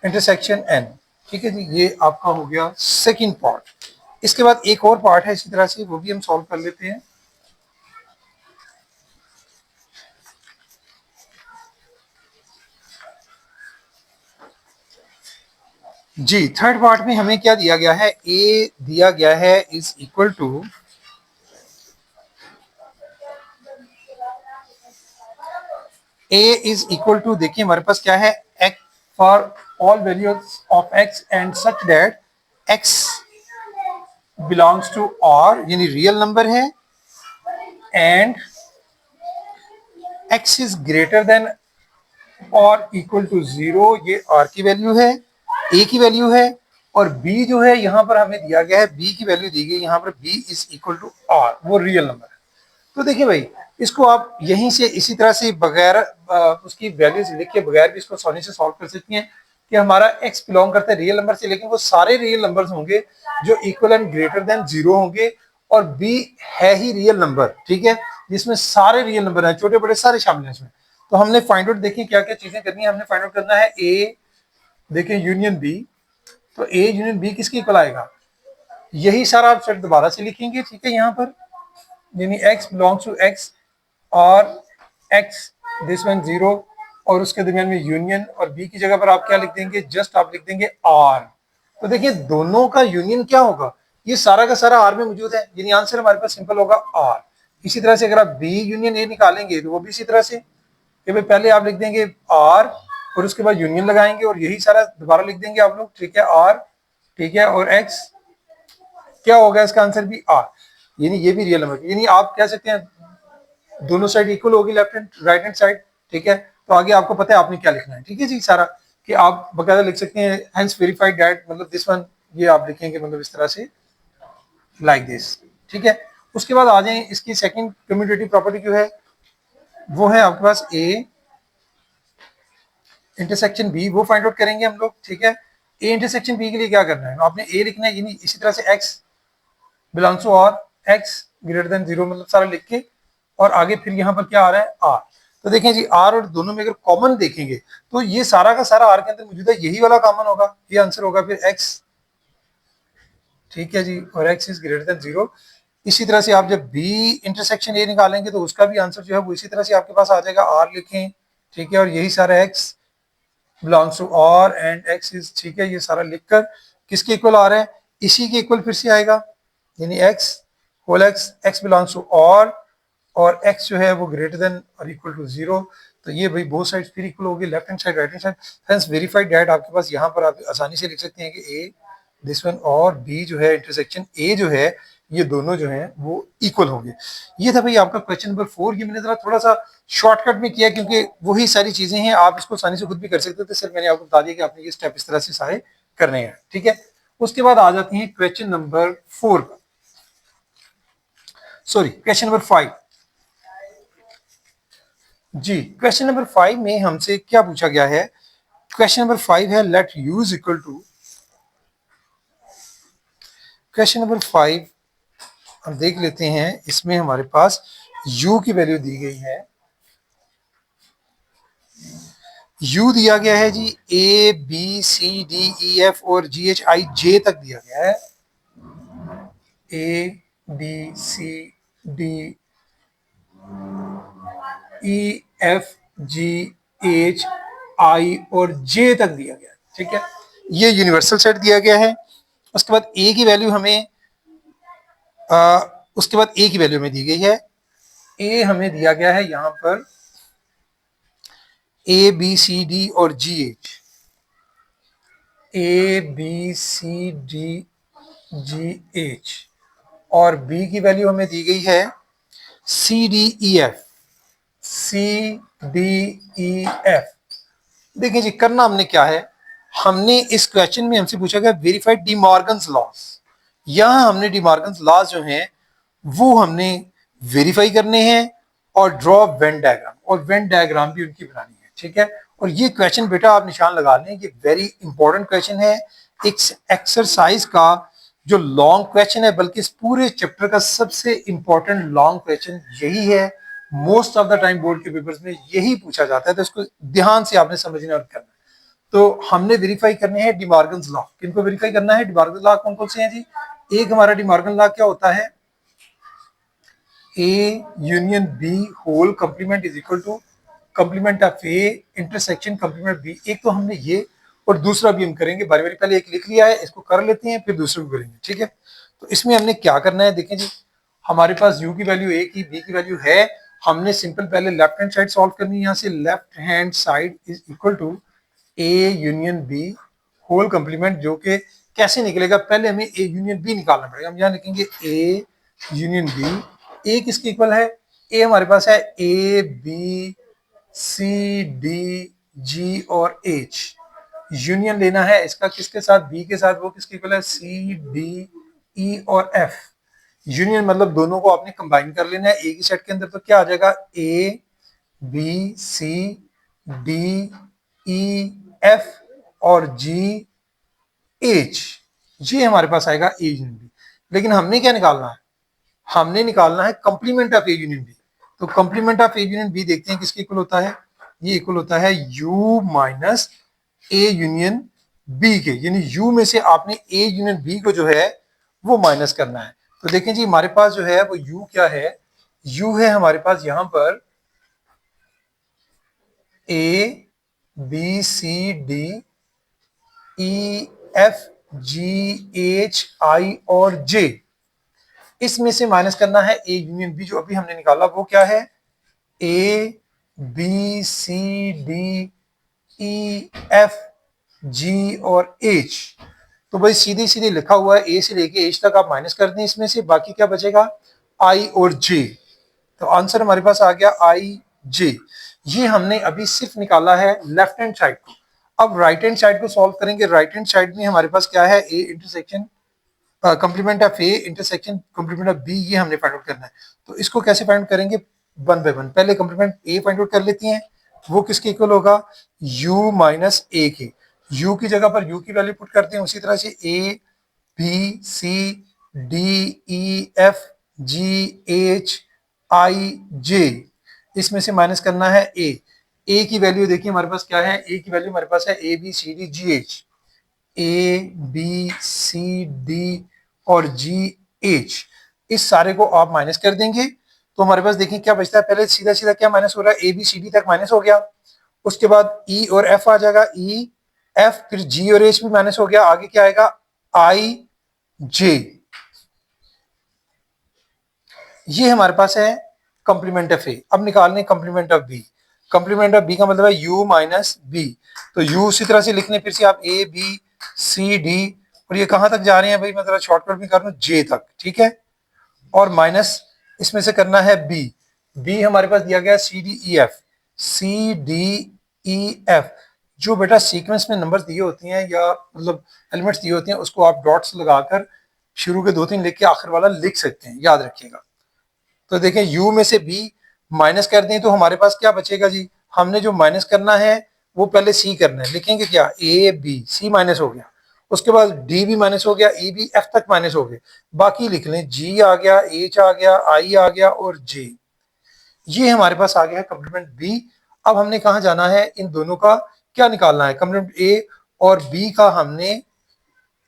इंटरसेक्शन एन, ठीक है जी, ये आपका हो गया सेकंड पार्ट। इसके बाद एक और पार्ट है इसी तरह से, वो भी हम सॉल्व कर लेते हैं। जी थर्ड पार्ट में हमें क्या दिया गया है, ए दिया गया है is equal to A is equal to, देखिए हमारे पास क्या है, x for all values of x and such that x belongs to R, यानी रियल नंबर है, and x is greater than और इक्वल टू 0, ये आर की वैल्यू है, ए की वैल्यू है, और बी जो है यहाँ पर हमें दिया गया है, बी की वैल्यू दी गई यहाँ पर, B is equal to R, वो रियल नंबर है। तो देखिए भाई इसको आप यहीं से इसी तरह से बगैर उसकी वैल्यूज लिख के बगैर भी इसको आसानी से सॉल्व कर सकती हैं कि हमारा एक्स बिलोंग करता है रियल नंबर से, लेकिन वो सारे रियल नंबर्स होंगे जो इक्वल एंड ग्रेटर देन 0 होंगे, और बी है ही रियल नंबर, ठीक है, जिसमें सारे रियल नंबर हैं, छोटे बड़े सारे शामिल हैं इसमें। तो हमने फाइंड आउट, देखिए क्या क्या चीजें करनी है, हमने फाइंड आउट करना है ए, देखिए यूनियन बी, तो ए यूनियन बी किसके इक्वल आएगा, यही सारा आप सेट दोबारा से लिखेंगे, ठीक है, यहाँ पर यानी x बिलोंग्स टू x और x दिस वन 0, और उसके दरमियान में यूनियन, और b की जगह पर आप क्या लिख देंगे, जस्ट आप लिख देंगे r। तो देखिए दोनों का यूनियन क्या होगा, ये सारा का सारा r में मौजूद है, यानी आंसर हमारे पास सिंपल होगा r। इसी तरह से अगर आप b यूनियन a निकालेंगे तो वो भी इसी तरह से कि भाई पहले आप लिख देंगे r और उसके बाद यूनियन लगाएंगे और यही सारा दोबारा लिख देंगे आप लोग, ठीक है, r, ठीक है, और x क्या होगा, इसका आंसर भी r, यानी ये भी रियल नंबर, यानी आप कह सकते हैं दोनों साइड इक्वल होगी, left hand right hand side, ठीक है। तो आगे आपको पता है आपने क्या लिखना है, ठीक है जी, सारा कि आप बकायदा लिख सकते हैं हेंस वेरीफाइड दैट, मतलब दिस वन, ये आप लिखेंगे मतलब इस तरह से लाइक दिस, ठीक है। उसके बाद आ जाए इसकी सेकंड कम्यूटेटिव प्रॉपर्टी जो है वो है आपके पास ए इंटरसेक्शन बी, वो फाइंड आउट करेंगे हम लोग, ठीक है। ए इंटरसेक्शन बी के लिए क्या करना है, आपने ए लिखना है, यानी इसी तरह से x belongs to R, x greater than 0, मतलब सारा लिख के, और आगे फिर यहाँ पर क्या आ रहा है आर। तो देखें जी आर और दोनों में अगर कॉमन देखेंगे तो ये सारा का सारा आर के अंदर मौजूद है, यही वाला कॉमन होगा, ये आंसर होगा फिर एक्स, ठीक है जी, और एक्स इज ग्रेटर देन 0। इसी तरह से आप जब बी इंटरसेक्शन ए निकालेंगे तो उसका भी आंसर जो है वो इसी तरह से आपके पास आ जाएगा, आर लिखें, ठीक है, और यही सारा x belongs to R and x is, ठीक है, ये सारा लिखकर किसके इक्वल आ रहा है, इसी के इक्वल फिर से आएगा, यानी x whole x, x belongs to R, और एक्स जो है वो ग्रेटर देन और इक्वल टू 0। तो ये भाई बोथ साइड फिर इक्वल होगी, left hand side right hand side, hence verified that आपके पास यहाँ पर आप आसानी से लिख सकते हैं कि ए दिस वन और बी जो है इंटरसेक्शन ए जो है ये दोनों जो हैं वो इक्वल होंगे। ये था भाई आपका क्वेश्चन नंबर 4। ये मैंने जरा थोड़ा सा शॉर्टकट में किया क्योंकि वही सारी चीजें हैं, आप इसको आसानी से खुद भी कर सकते थे, सिर्फ मैंने आपको बता दिया कि आपने ये स्टेप इस तरह से सारे करने हैं, ठीक है। उसके बाद आ जाते हैं क्वेश्चन नंबर 4 पर, सॉरी क्वेश्चन नंबर 5। जी, क्वेश्चन नंबर 5 में हमसे क्या पूछा गया है? क्वेश्चन नंबर 5 है let u is equal to, question number 5 हम देख लेते हैं। इसमें हमारे पास u की वैल्यू दी गई है, u दिया गया है जी a b c d e f और g h i j तक दिया गया है। a b c d e f g h i और j तक दिया गया है, ठीक है। ये यूनिवर्सल सेट दिया गया है। उसके बाद a की वैल्यू हमें उसके बाद a की वैल्यू में दी गई है। a हमें दिया गया है यहां पर a b c d और g h, a b c d g h, और b की वैल्यू हमें दी गई है c d e f, c d e f। देखिए जी, करना हमने क्या है, हमने इस क्वेश्चन में हमसे पूछा गया वेरीफाइड डी मॉर्गन्स लॉस। यहां हमने डी मॉर्गन्स लॉस जो हैं वो हमने वेरीफाई करने हैं और ड्रॉ वेन डायग्राम, और वेन डायग्राम भी उनकी बनानी है, ठीक है। और ये क्वेश्चन बेटा आप निशान लगा लें, ये वेरी इंपॉर्टेंट क्वेश्चन है। एक एक्सरसाइज का जो लॉन्ग क्वेश्चन है, बल्कि इस पूरे चैप्टर का सबसे इंपॉर्टेंट लॉन्ग क्वेश्चन यही है। Most of the time board के पेपर्स में यही पूछा जाता है, तो इसको ध्यान से आपने समझना और करना है। तो हमने वेरीफाई करने हैं डिमॉर्गन्स लॉ। किनको वेरीफाई करना है? डिमॉर्गन लॉ कौन कौन से हैं जी? एक हमारा डिमॉर्गन लॉ क्या होता है, A union B whole complement is equal to complement of A intersection complement B. एक तो हमने ये, और दूसरा भी हम करेंगे बारी बारी। पहले एक लिख लिया है, इसको कर लेते हैं, फिर दूसरे को करेंगे, ठीक है। तो इसमें हमने क्या करना है, देखें जी, हमारे पास u की वैल्यू a की, b की वैल्यू है। हमने सिंपल पहले लेफ्ट हैंड साइड सॉल्व करनी है। यहां से left hand side is equal to a union b whole complement, जो कि कैसे निकलेगा, पहले हमें a यूनियन b निकालना पड़ेगा। हम यहां लिखेंगे a यूनियन b। a किसके इक्वल है? a हमारे पास है a b c d g और h। यूनियन लेना है इसका किसके साथ? b के साथ। वो किसके इक्वल है? c d e और f। यूनियन मतलब दोनों को आपने कंबाइन कर लेना है ए की सेट के अंदर। तो क्या आ जाएगा? A B C D E F और जी एच, ये हमारे पास आएगा ए यूनियन बी। लेकिन हमने क्या निकालना है? हमने निकालना है complement of A union B. तो complement of A union B देखते हैं किसके इक्वल होता है। ये इक्वल होता है u minus A union B के, यानी u में से आपने ए यूनियन बी को जो है वो माइनस करना है। तो देखें जी, हमारे पास जो है वो u क्या है? u है हमारे पास यहां पर a b c d e f g h i और j। इसमें से माइनस करना है a यूनियन b, जो अभी हमने निकाला वो क्या है? a b c d e f g और h। तो भाई सीधे सीधे लिखा हुआ है, ए से लेके एच तक आप माइनस कर दें इसमें से, बाकी क्या बचेगा? आई और जे। तो आंसर हमारे पास आ गया आई जे। ये हमने अभी सिर्फ निकाला है लेफ्ट हैंड साइड को। अब राइट हैंड साइड को सॉल्व करेंगे। राइट हैंड साइड में हमारे पास क्या है? A intersection complement of A intersection complement of B, ये हमने फाइंड आउट करना है। तो इसको कैसे फाइंड करेंगे? One by one. पहले कंप्लीमेंट ए फाइंड आउट कर लेते हैं। वो किसके इक्वल होगा? u माइनस ए के। u की जगह पर u की वैल्यू पुट करते हैं। उसी तरह से a b c d e f g h i j, इसमें से माइनस करना है a की वैल्यू देखिए हमारे पास क्या है? a की वैल्यू हमारे पास है a b c d g h, a b c d और g h। इस सारे को आप माइनस कर देंगे तो हमारे पास देखिए क्या बचता है। पहले सीधा सीधा क्या माइनस हो रहा है? ए बी सी डी तक माइनस हो गया। उसके बाद ई और एफ आ जाएगा, ई एफ, फिर जी और एच भी माइनस हो गया। आगे क्या आएगा? आई जे। ये हमारे पास है कंप्लीमेंट ऑफ ए। अब निकालने complement of B. Complement of B का मतलब है u माइनस बी। तो u उसी तरह से लिखने, फिर से आप ए बी सी डी, और ये कहां तक जा रहे हैं भाई? मैं जरा शॉर्टकट भी कर रहा हूं, जे तक, ठीक है। और माइनस इसमें से करना है बी। बी हमारे पास दिया गया C D E F, C D E F. जो बेटा सीक्वेंस में नंबर दिए होते हैं या मतलब एलिमेंट्स दिए होते हैं उसको आप डॉट्स लगाकर शुरू के 2-3 लिख के आखिर वाला लिख सकते हैं, याद रखिएगा। तो देखें यू में से बी माइनस कर दें तो हमारे पास क्या बचेगा जी, हमने जो माइनस करना है वो पहले सी करना है, लिखेंगे क्या ए बी, सी माइनस हो गया, उसके बाद डी भी माइनस हो गया, ई बी एफ तक माइनस हो गए, बाकी लिख लें जी आ गया, एच आ गया, आई आ गया और जे। ये हमारे पास आ गया है कंप्लीमेंट बी। अब हमने कहा जाना है, इन दोनों का क्या निकालना है, कंप्लीमेंट ए और बी का हमने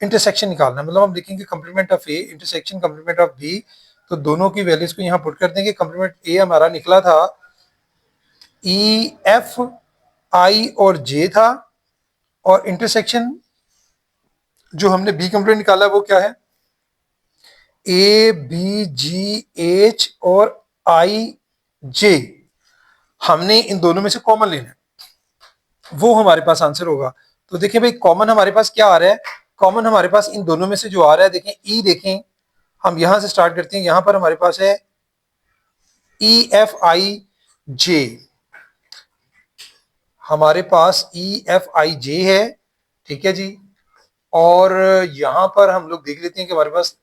इंटरसेक्शन निकालना है। मतलब हम लिखेंगे complement of A intersection complement of B, तो दोनों की वैल्यूज को यहां पुट कर देंगे। कंप्लीमेंट ए हमारा निकला था ई एफ आई और जे था, और इंटरसेक्शन जो हमने बी कंप्लीमेंट निकाला है वो क्या है, ए बी जी एच और आई जे। हमने इन दोनों में से कॉमन लेना है, वो हमारे पास आंसर होगा। तो देखिए भाई कॉमन हमारे पास क्या आ रहा है, कॉमन हमारे पास इन दोनों में से जो आ रहा है, देखें ई, देखें हम यहां से स्टार्ट करते हैं, यहां पर हमारे पास है ई एफ आई जे, हमारे पास ई एफ आई जे है, ठीक है जी। और यहां पर हम लोग देख लेते हैं कि हमारे पास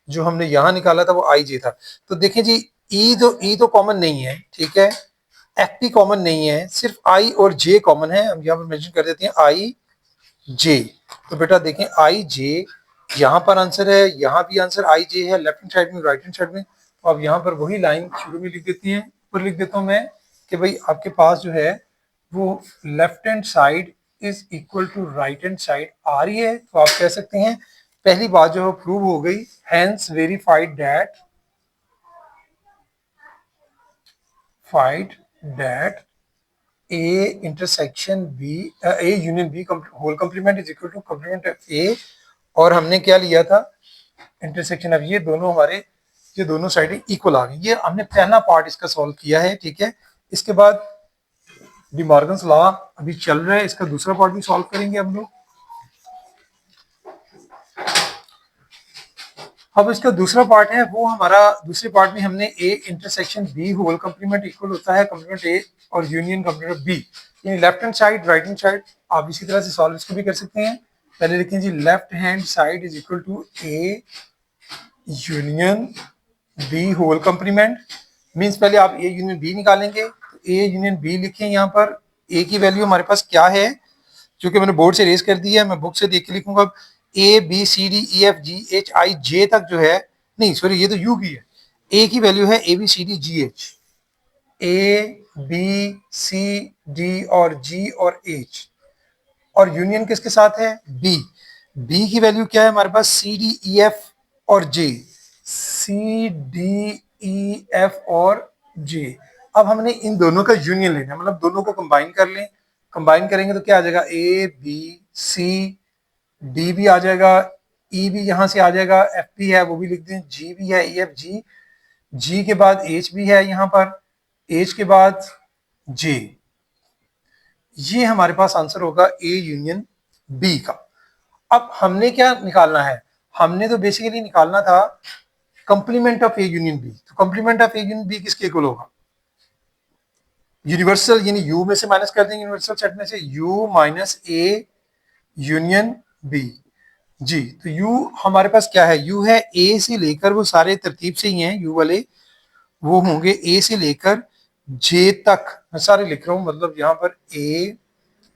जो हमने यहां निकाला था वो आई जे था। तो देखें जी ई तो कॉमन नहीं है, ठीक है, एफ भी कॉमन नहीं है, सिर्फ आई और जे कॉमन है। हम यहाँ पर मेंशन कर देते हैं आई जे। तो बेटा देखें आई जे, यहाँ पर आंसर है, यहाँ भी आंसर आई जे है, लेफ्ट हैंड साइड में राइट हैंड साइड में। तो अब यहाँ पर वही लाइन शुरू में लिख देती है, ऊपर लिख देता हूँ मैं कि भाई आपके पास जो है वो left hand side is equal to right hand side आ रही है। तो आप कह सकते हैं पहली बात जो है प्रूव हो गई, hence verified that A intersection B, A union B whole complement is equal to complement of A। और हमने क्या लिया था, इंटरसेक्शन ऑफ ये दोनों हमारे, ये दोनों साइडें इक्वल आ गई। ये हमने पहला पार्ट इसका सॉल्व किया है, ठीक है। इसके बाद डी मॉर्गन्स लॉ अभी चल रहा है, इसका दूसरा पार्ट भी सॉल्व करेंगे हम लोग। अब इसका दूसरा पार्ट है वो हमारा, दूसरे पार्ट में हमने A intersection B whole complement equal होता है कंप्लीमेंट ए और यूनियन कंप्लीमेंट बी, यानी left hand side right hand side. आप इसी तरह से सॉल्व इसको भी कर सकते हैं। पहले लिखें जी left hand side is equal to A union B whole complement, means पहले आप ए यूनियन बी निकालेंगे, तो ए यूनियन बी लिखें। यहाँ पर ए की वैल्यू हमारे पास क्या है, क्योंकि मैंने बोर्ड से रेज कर दी है, मैं बुक से देख के लिखूंगा। A B C D E F G H I J तक जो है, नहीं सॉरी ये तो यू की है, ए की वैल्यू है A B C D G H, A B C D और जी और एच। और यूनियन किसके साथ है, बी। बी की वैल्यू क्या है हमारे पास, सी डी ई एफ और जे, सी डी ई एफ और जे। अब हमने इन दोनों का यूनियन लेना है, मतलब दोनों को कंबाइन कर लें। कंबाइन करेंगे तो क्या आ जाएगा, ए बी सी डी भी आ जाएगा, ई भी यहां से आ जाएगा, एफ भी है वो भी लिख दें, जी भी है, ई एफ जी, जी के बाद एच भी है यहाँ पर, एच के बाद जे। ये हमारे पास आंसर होगा ए यूनियन बी का। अब हमने क्या निकालना है, हमने तो बेसिकली निकालना था complement of A union B. तो complement of A union B किसके इक्वल होगा, यूनिवर्सल, यानी यू में से माइनस कर देंगे, यूनिवर्सल सेट में से U minus A union B जी। तो यू हमारे पास क्या है, यू है ए से लेकर, वो सारे तरतीब से ही हैं यू वाले, वो होंगे ए से लेकर जे तक। मैं सारे लिख रहा हूं, मतलब यहां पर A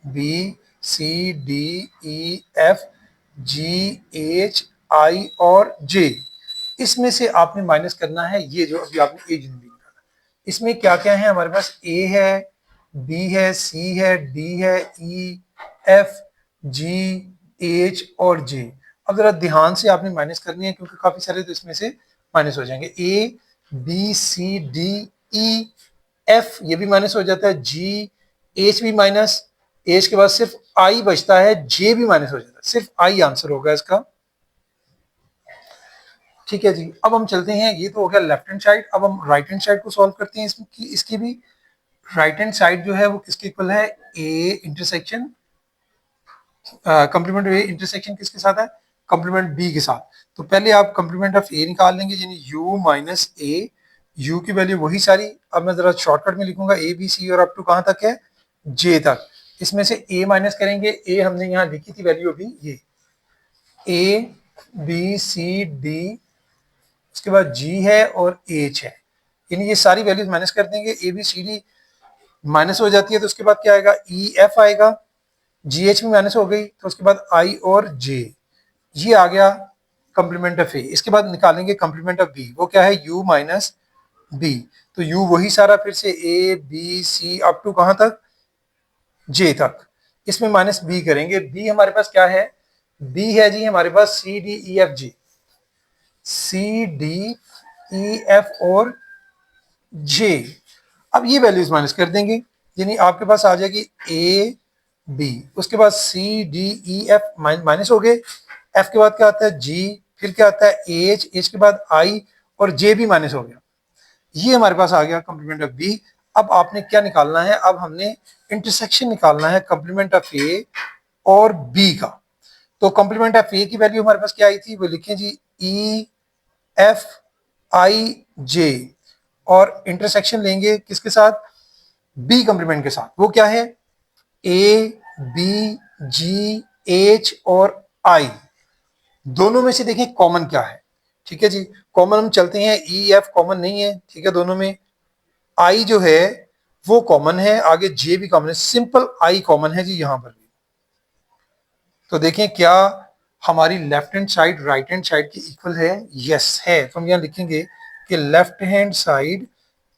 B C D E F G H I और जे, इसमें से आपने माइनस करना है ये जो अभी आपने ए यूनियन बी निकाला। इसमें क्या क्या है हमारे पास, ए है, बी है, सी है, डी है, ई एफ जी एच और जे। अब जरा ध्यान से आपने माइनस करनी है, क्योंकि काफी सारे तो इसमें से माइनस हो जाएंगे। A B C D E F ये भी माइनस हो जाता है, जी एच भी माइनस, एच के बाद सिर्फ आई बचता है, जे भी माइनस हो जाता है, सिर्फ आई आंसर होगा इसका। ठीक है जी, अब हम चलते हैं, ये तो हो गया लेफ्ट हैंड साइड। अब हम राइट हैंड साइड को सॉल्व करते हैं इसकी भी। राइट हैंड साइड जो है वो किसके इक्वल है, A intersection complement A intersection किसके साथ है, कंप्लीमेंट बी के साथ। तो पहले आप कंप्लीमेंट ऑफ ए निकाल लेंगे, यानी u माइनस ए, u की वैल्यू वही सारी। अब मैं जरा शॉर्टकट में लिखूंगा ए बी सी और अप टू कहां तक है, जे तक। इसमें से a माइनस करेंगे, a हमने यहाँ लिखी थी वैल्यू अभी, ये a b c d, उसके बाद g है और h है, यानी ये सारी वैल्यूज माइनस कर देंगे। a b c d minus हो जाती है तो उसके बाद क्या आएगा, ई एफ आएगा, जी एच भी माइनस हो गई तो उसके बाद आई और जे, ये आ गया कंप्लीमेंट ऑफ ए। इसके बाद निकालेंगे कंप्लीमेंट ऑफ बी, वो क्या है, u माइनस बी। तो u वही सारा फिर से a b c up to कहां तक, j तक। इसमें माइनस b करेंगे, b हमारे पास क्या है, b है जी हमारे पास C D E F G, C D E F और जे। अब ये वैल्यूज माइनस कर देंगे, यानी आपके पास आ जाएगी ए बी, उसके बाद C D E F minus हो गए, एफ के बाद क्या आता है जी, फिर क्या आता है एच, एच के बाद आई और जे भी माइनस हो गया। ये हमारे पास आ गया कंप्लीमेंट ऑफ बी। अब आपने क्या निकालना है, अब हमने इंटरसेक्शन निकालना है कंप्लीमेंट ऑफ ए और बी का। तो कंप्लीमेंट ऑफ ए की वैल्यू हमारे पास क्या आई थी, वो लिखें जी ई एफ आई जे, और इंटरसेक्शन लेंगे किसके साथ, बी कंप्लीमेंट के साथ। वो क्या है, ए बी जी एच और आई, दोनों में से देखें कॉमन क्या है। ठीक है जी, कॉमन हम चलते हैं, ई एफ कॉमन नहीं है, ठीक है दोनों में। आई जो है वो कॉमन है, आगे जे भी कॉमन है, सिंपल आई कॉमन है जी यहां पर भी। तो देखें क्या हमारी left hand side right hand side की इक्वल है, यस है। तो हम यहां लिखेंगे कि left hand side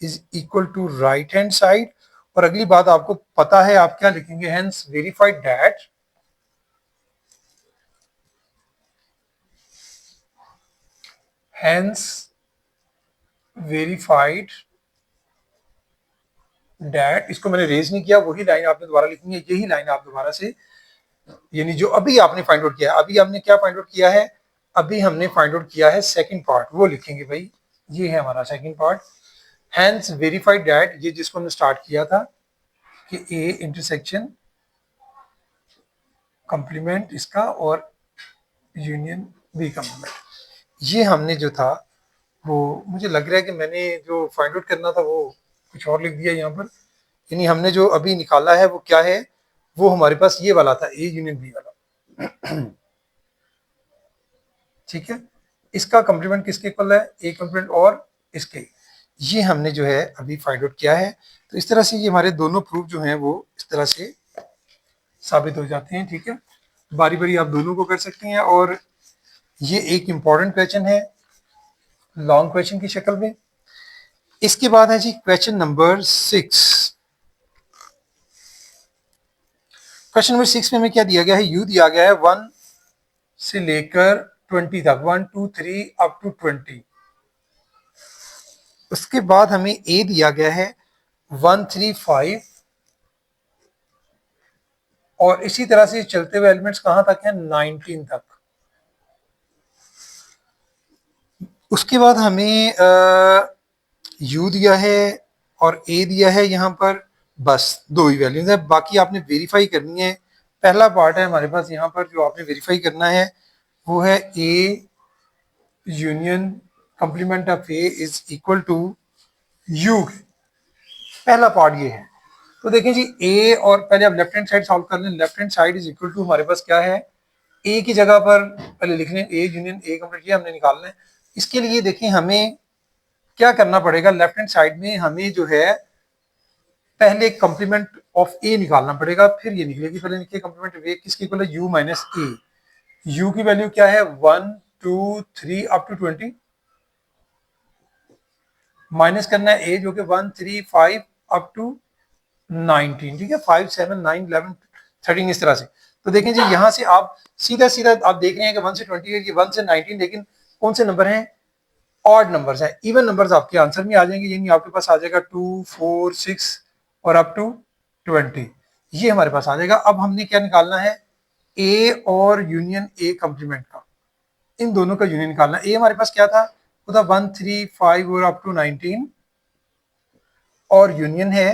is equal to right hand side. और अगली बात आपको पता है, आप क्या लिखेंगे, hence verified that, hence verified that, इसको मैंने रेज नहीं किया, वही लाइन आपने दोबारा लिखनी है, यही लाइन आप दोबारा से, यानी जो अभी आपने फाइंड आउट किया है, अभी हमने क्या फाइंड आउट किया है, अभी हमने फाइंड आउट किया है सेकंड पार्ट, वो लिखेंगे भाई, ये है हमारा second part. Hence verified that, ये जिसको हमने स्टार्ट किया था कि ए इंटरसेक्शन कंप्लीमेंट इसका और यूनियन बी कंप्लीमेंट, ये हमने जो था वो, मुझे लग रहा है कि मैंने जो फाइंड आउट करना था वो कुछ और लिख दिया यहाँ पर। यानी हमने जो अभी निकाला है वो क्या है, वो हमारे पास ये वाला था, ए यूनियन बी वाला। ठीक है, इसका कंप्लीमेंट किसके इक्वल है, ए कंप्लीमेंट और इसके, ये हमने जो है अभी फाइंड आउट किया है। तो इस तरह से ये हमारे दोनों प्रूफ जो हैं वो इस तरह से साबित हो जाते हैं। ठीक है, बारी बारी आप दोनों को कर सकते हैं, और ये एक इंपॉर्टेंट क्वेश्चन है लॉन्ग क्वेश्चन की शक्ल में। इसके बाद है जी क्वेश्चन नंबर 6। क्वेश्चन नंबर 6 में हमें क्या दिया गया है, यू दिया गया है 1 से लेकर 20 तक, 1 2 3 अप टू 20। उसके बाद हमें ए दिया गया है 1 3 5, और इसी तरह से चलते हुए एलिमेंट्स कहां तक है, 19 तक। उसके बाद हमें यू दिया है और ए दिया है, यहां पर बस दो ही वैल्यूज है, बाकी आपने वेरीफाई करनी है। पहला पार्ट है हमारे पास यहाँ पर जो आपने वेरीफाई करना है, वो है A union complement of A is equal to U, पहला पार्ट ये है। तो देखें जी ए, और पहले आप लेफ्ट हैंड साइड सॉल्व कर लें, left hand side is equal to हमारे पास क्या है, ए की जगह पर पहले लिख लें ए यूनियन ए कंप्लीट किया हमने, निकालना है। इसके लिए देखें हमें क्या करना पड़ेगा, लेफ्ट हैंड साइड में हमें जो है पहले कंप्लीमेंट ऑफ ए निकालना पड़ेगा, फिर ये निकलेगी। पहले निकले कंप्लीमेंट ऑफ ए किसके इक्वल है, यू माइनस ए। यू की वैल्यू क्या है, 1 2 3 अप टू 20, माइनस करना है ए जो कि 1 3 5 अप टू 19। ठीक है, 5 7 9 11 13 इस तरह से। तो देखें जी यहां से आप सीधा सीधा आप देख रहे हैं कि 1 से 20 है, ये 1 से 19, लेकिन कौन से नंबर हैं, ऑड नंबर्स हैं। इवन नंबर्स आपके आंसर में आ जाएंगे, यानी आपके पास आ जाएगा 2 4 6 और अप टू 20, ये हमारे पास आ जाएगा। अब हमने क्या निकालना है, ए और यूनियन ए कंप्लीमेंट का, इन दोनों का यूनियन निकालना। ए हमारे पास क्या था, वो था 1 3 5 और अप टू 19, और यूनियन है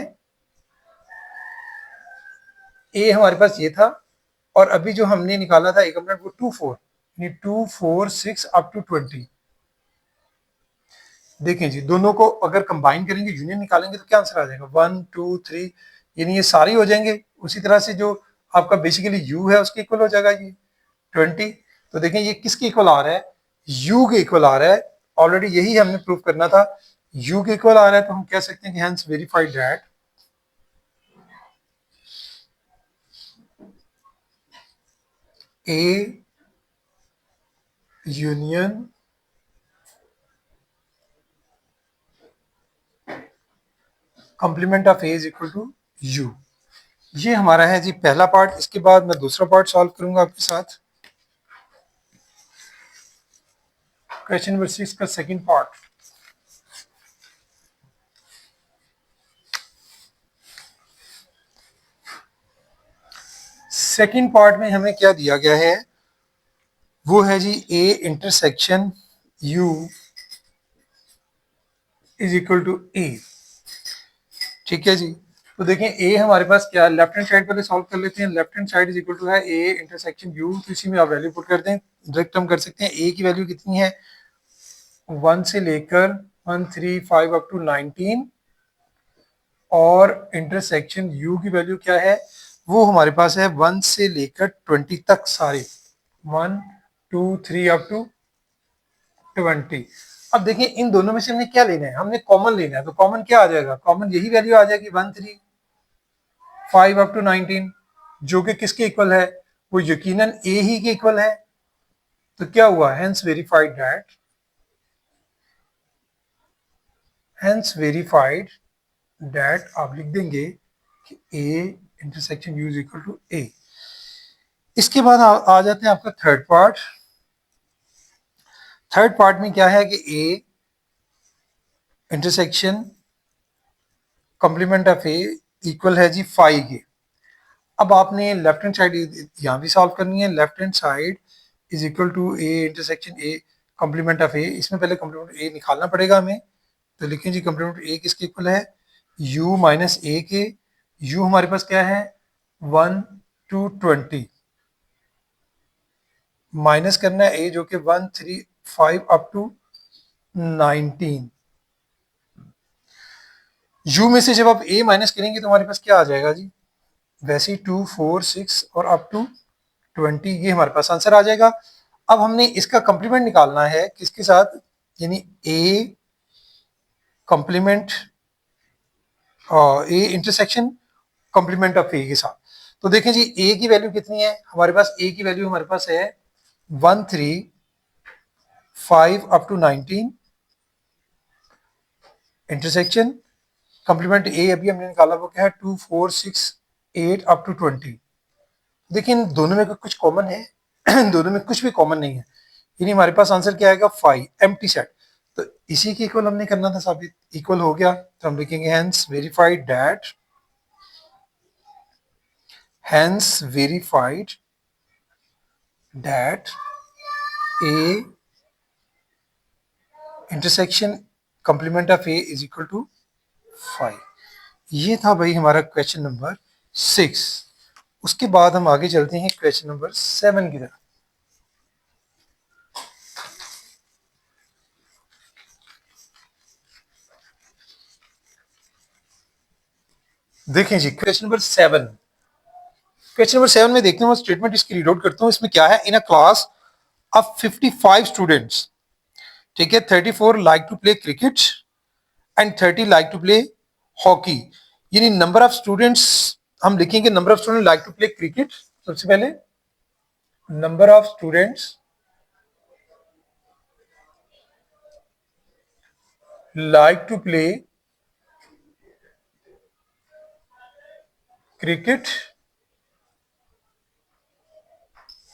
ए हमारे पास ये था, और अभी जो हमने निकाला था ए कंप्लीमेंट वो 2 4, यानी 2 4 6 अप टू 20। देखें जी, दोनों को अगर कंबाइन करेंगे, यूनियन निकालेंगे तो क्या आंसर आ जाएगा 1 2 3, यानी ये सारे हो जाएंगे। उसी तरह से जो आपका बेसिकली u है उसके इक्वल हो जाएगा ये 20। तो देखें ये किसके इक्वल आ रहा है, u के इक्वल आ रहा है। ऑलरेडी यही हमने प्रूव करना था, u के इक्वल आ रहा है, तो हम कह सकते हैं कि hence verified that a union complement of a is equal to u। ये हमारा है जी पहला पार्ट। इसके बाद मैं दूसरा पार्ट सॉल्व करूंगा आपके साथ। क्वेश्चन नंबर 6 का सेकंड पार्ट। सेकंड पार्ट में हमें क्या दिया गया है, वो है जी a intersection u is equal to a। ठीक है जी, तो देखें a हमारे पास क्या, लेफ्ट हैंड साइड पहले सॉल्व कर लेते हैं। Left hand side is equal to है a इंटरसेक्शन u, तो इसी में आप वैल्यू पुट कर दें। डायरेक्ट हम कर सकते हैं a की वैल्यू कितनी है 1 से लेकर 1 3 5 अप टू 19, और इंटरसेक्शन u की वैल्यू क्या है, वो हमारे पास है 1 से लेकर 20 तक सारे, 1 2 3 अप टू 20। अब देखिए इन दोनों में से हमने क्या लेना है, हमने कॉमन लेना है। तो कॉमन क्या आ जाएगा, कॉमन यही वैल्यू आ जाएगी 1 3 5 अप टू 19, जो कि किसके इक्वल है, वो यकीनन a ही के इक्वल है। तो क्या हुआ, हेंस वेरीफाइड दैट आप लिख देंगे कि a intersection u is equal to a। इसके बाद आ जाते हैं आपका थर्ड पार्ट। थर्ड पार्ट में क्या है कि a intersection complement of a equal है जी 5 के। अब आपने लेफ्ट हैंड साइड यहाँ भी सॉल्व करनी है। Left hand side is equal to a intersection a complement of a। इसमें पहले कॉम्प्लीमेंट a निकालना पड़ेगा हमें। तो लिखें जी कॉम्प्लीमेंट a किसके इक्वल है, u माइनस a के। u हमारे पास क्या है 1 टू 20, माइनस करना है a जो कि 1 3 5 अप टू 19। u में से जब आप a माइनस करेंगे तो हमारे पास क्या आ जाएगा जी, वैसे ही 2 4 6 और अप टू 20, ये हमारे पास आंसर आ जाएगा। अब हमने इसका कंप्लीमेंट निकालना है किसके साथ, यानी a complement A intersection complement of A के साथ। तो देखें जी ए की वैल्यू कितनी है हमारे पास, ए की वैल्यू हमारे पास है 1 3 5 up to 19 intersection complement A अभी हमने निकाला, वो क्या है 2 4 6 8 अप टू 20। देखिए इन दोनों में कुछ कॉमन है दोनों में कुछ भी कॉमन नहीं है, यानी हमारे पास आंसर क्या आएगा 5 एम्प्टी सेट। तो इसी के इक्वल हमने करना था साबित, इक्वल हो गया तो हम लिखेंगे hence verified that a intersection complement of a is equal to 5। ये था भाई हमारा क्वेश्चन नंबर 6। उसके बाद हम आगे चलते हैं क्वेश्चन नंबर 7 की तरफ। देखें जी क्वेश्चन नंबर 7। क्वेश्चन नंबर 7 में देखते हैं, मैं स्टेटमेंट इसकी रीड आउट करता हूँ। इसमें क्या है, in a class of 55 students, ठीक है, 34 like to play cricket and 30 like to play hockey. यानी नंबर ऑफ स्टूडेंट्स हम लिखेंगे, number of student like to play cricket. सबसे पहले number of students like to play cricket.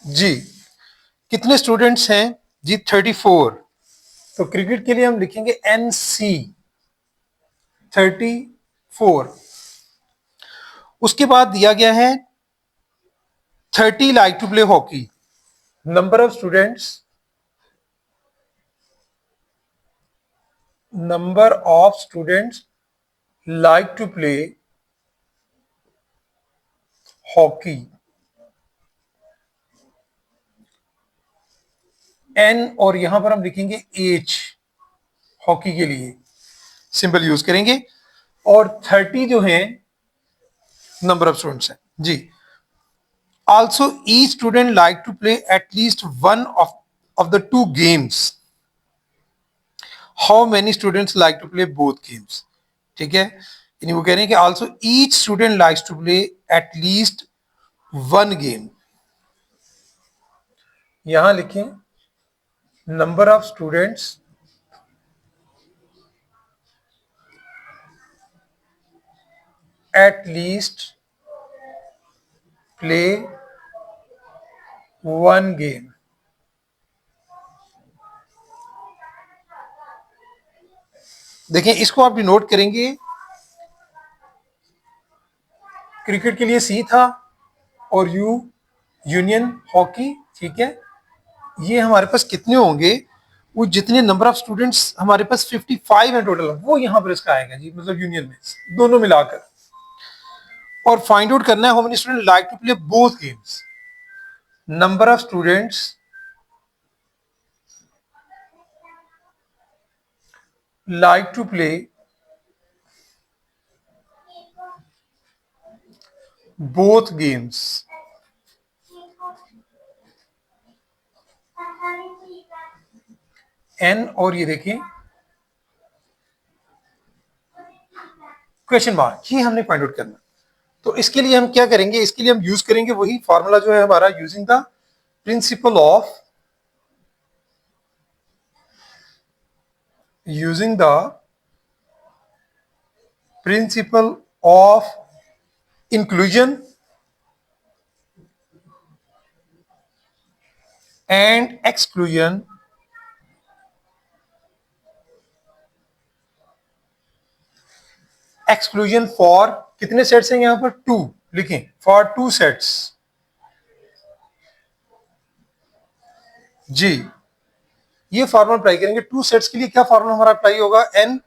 जी कितने students हैं जी 34। तो क्रिकेट के लिए हम लिखेंगे NC 34। उसके बाद दिया गया है 30 like to play hockey. Number of students, number of students like to play hockey. N और यहां पर हम लिखेंगे एच हॉकी के लिए सिंपल यूज करेंगे, और 30 जो है नंबर ऑफ स्टूडेंट्स है जी। Also each student like to play at least one of the two games. How many students like to play both games. ठीक है, यानी वो कह रहे हैं कि also each student likes to play at least one game. यहां लिखें number of students at least play one game। देखें इसको आप डिनोट करेंगे, क्रिकेट के लिए सी था और यू यूनियन हॉकी। ठीक है, ये हमारे पास कितने होंगे, वो जितने नंबर ऑफ स्टूडेंट्स हमारे पास 55 है टोटल, वो यहां पर इसका आएगा जी, मतलब यूनियन में दोनों मिलाकर। और फाइंड आउट करना है how many student like to play both games. Number of students like to play both games. N और ये देखें क्वेश्चन मार्क, ये हमने फाइंड आउट करना। तो इसके लिए हम क्या करेंगे, इसके लिए हम यूज करेंगे वही फॉर्मूला जो है हमारा, using the principle of using the principle of inclusion and exclusion exclusion for कितने सेट्स हैं यहां पर, टू लिखें, फॉर टू सेट्स जी। ये फॉर्मूला अप्लाई करेंगे टू सेट्स के लिए। क्या फॉर्मूला हमारा अप्लाई होगा, एन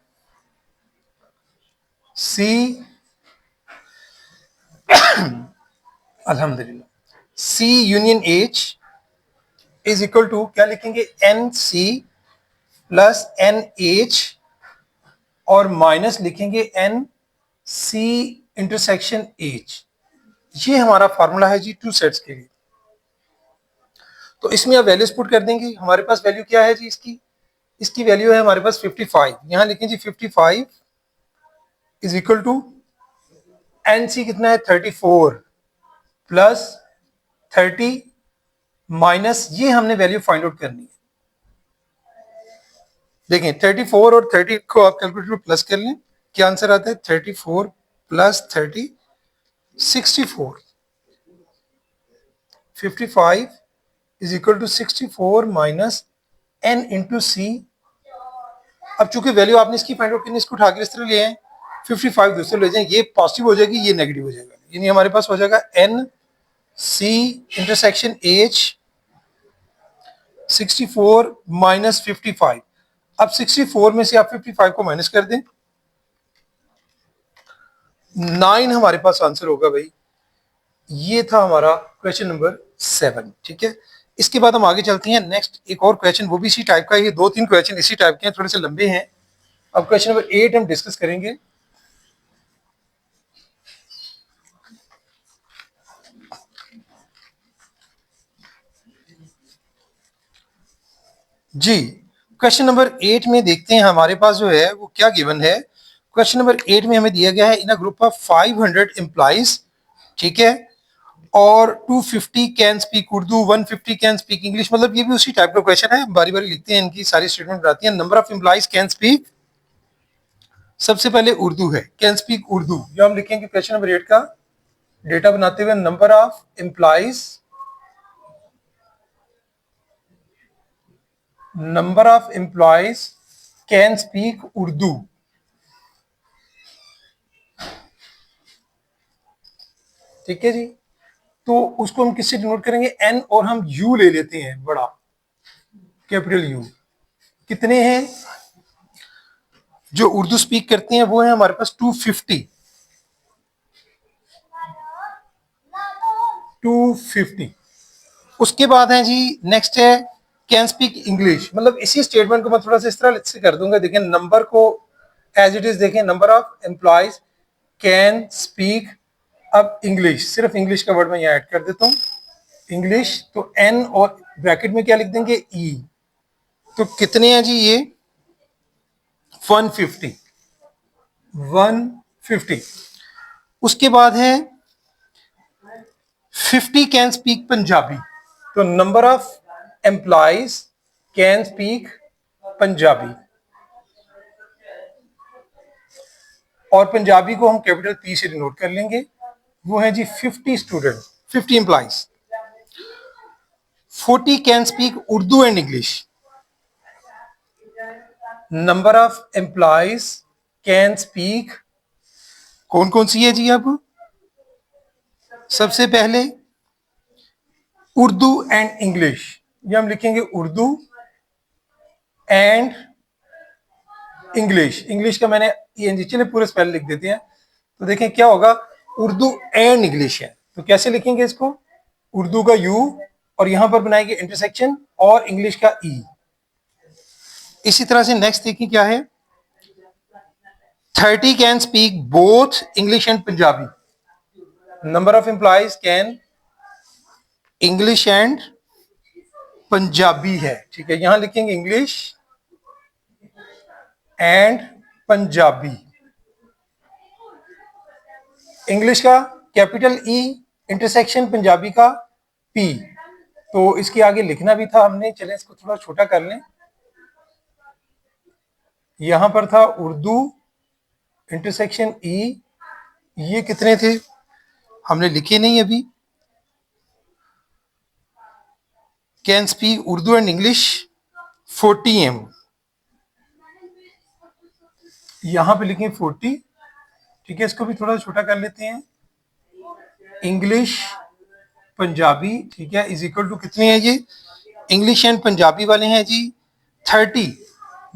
सी अल्हम्दुलिल्लाह C union H is equal to क्या लिखेंगे, N C plus N H और माइनस लिखेंगे एन सी इंटरसेक्शन एच। ये हमारा फॉर्मूला है जी टू सेट्स के लिए। तो इसमें आप वैल्यूज पुट कर देंगे, हमारे पास वैल्यू क्या है जी इसकी, इसकी वैल्यू है हमारे पास 55। यहां लिखें जी 55 is equal to N C कितना है 34 प्लस 30 माइनस ये हमने वैल्यू फाइंड आउट करनी है। देखें 34 और 30 को आप कैलकुलेटर में प्लस कर लें, क्या आंसर आता है 34 plus 30 64। 55 is equal to 64 minus N into C. अब चूंकि वैल्यू आपने इसकी फाइंड आउट करनी, इसको उठा के इस तरह ले आए, 55 दूसरे ले जाएं, ये पॉजिटिव हो जाएगी, ये नेगेटिव हो जाएगा, यानी हमारे पास हो जाएगा N C intersection H 64 minus 55। अब 64 में से आप 55 को माइनस कर दें, 9 हमारे पास आंसर होगा भाई। ये था हमारा क्वेश्चन नंबर 7। ठीक है, इसके बाद हम आगे चलते हैं, नेक्स्ट एक और क्वेश्चन, वो भी इसी टाइप का, ये दो तीन क्वेश्चन इसी टाइप के हैं, थोड़े से लंबे हैं। अब क्वेश्चन नंबर 8 हम डिस्कस करेंगे। जी, क्वेश्चन नंबर 8 में देखते हैं हमारे पास जो है वो क्या गिवन है। क्वेश्चन नंबर 8 में हमें दिया गया है in a group of 500 employees, ठीक है, और 250 can speak Urdu, 150 can speak English, मतलब ये भी उसी टाइप का क्वेश्चन है, बारी बारी लिखते हैं, इनकी सारी स्टेटमेंट बताती हैं। Number of employees can speak, सबसे पहले उर्दू है, कैन स्पीक उर्दू, जो हम लिखेंगे क्वेश्चन नंबर 8 का डेटा बनाते हुए, number of employees, number of employees can speak Urdu. ठीक है जी, तो उसको हम किससे डिनोट करेंगे, एन, और हम यू ले लेते हैं बड़ा, कैपिटल यू। कितने हैं जो उर्दू स्पीक करते हैं, वो है हमारे पास 250। 250। उसके बाद है जी नेक्स्ट है कैन स्पीक इंग्लिश, मतलब इसी स्टेटमेंट को मैं थोड़ा सा इस तरह से कर दूंगा। देखें नंबर को एज इट इज, देखें number of employees can speak अब इंग्लिश, सिर्फ इंग्लिश का वर्ड मैं यहाँ ऐड कर देता हूँ इंग्लिश, तो एन और ब्रैकेट में क्या लिख देंगे ई, तो कितने हैं जी ये 150, 150। उसके बाद है 50 कैन स्पीक पंजाबी, तो number of employees can speak Punjabi, और पंजाबी को हम कैपिटल पी से डिनोट कर लेंगे, वो है जी 50 student, 50 employees. 40 can speak Urdu and English, number of employees can speak, कौन कौन सी है जी, अब सबसे पहले उर्दू एंड इंग्लिश, ये हम लिखेंगे उर्दू एंड इंग्लिश, इंग्लिश का मैंने ईएनजी, चलिए पूरे स्पेल लिख देते हैं, तो देखें क्या होगा, उर्दू एंड इंग्लिश है, तो कैसे लिखेंगे इसको, उर्दू का यू और यहां पर बनाएंगे इंटरसेक्शन और इंग्लिश का ई। इसी तरह से नेक्स्ट देखिए क्या है, 30 can speak both English and Punjabi, number of employees can English and Punjabi है, ठीक है, यहां लिखेंगे इंग्लिश एंड पंजाबी, इंग्लिश का कैपिटल ई, इंटरसेक्शन पंजाबी का पी, तो इसके आगे लिखना भी था हमने, चलें इसको थोड़ा छोटा कर लें, यहां पर था उर्दू इंटरसेक्शन ई, ये कितने थे हमने लिखे नहीं अभी, can speak Urdu and English 40 M, यहां पे लिखें 40, ठीक है, इसको भी थोड़ा छोटा कर लेते हैं, इंग्लिश पंजाबी, ठीक है, इज इक्वल टू कितने हैं ये, इंग्लिश एंड पंजाबी वाले हैं जी 30,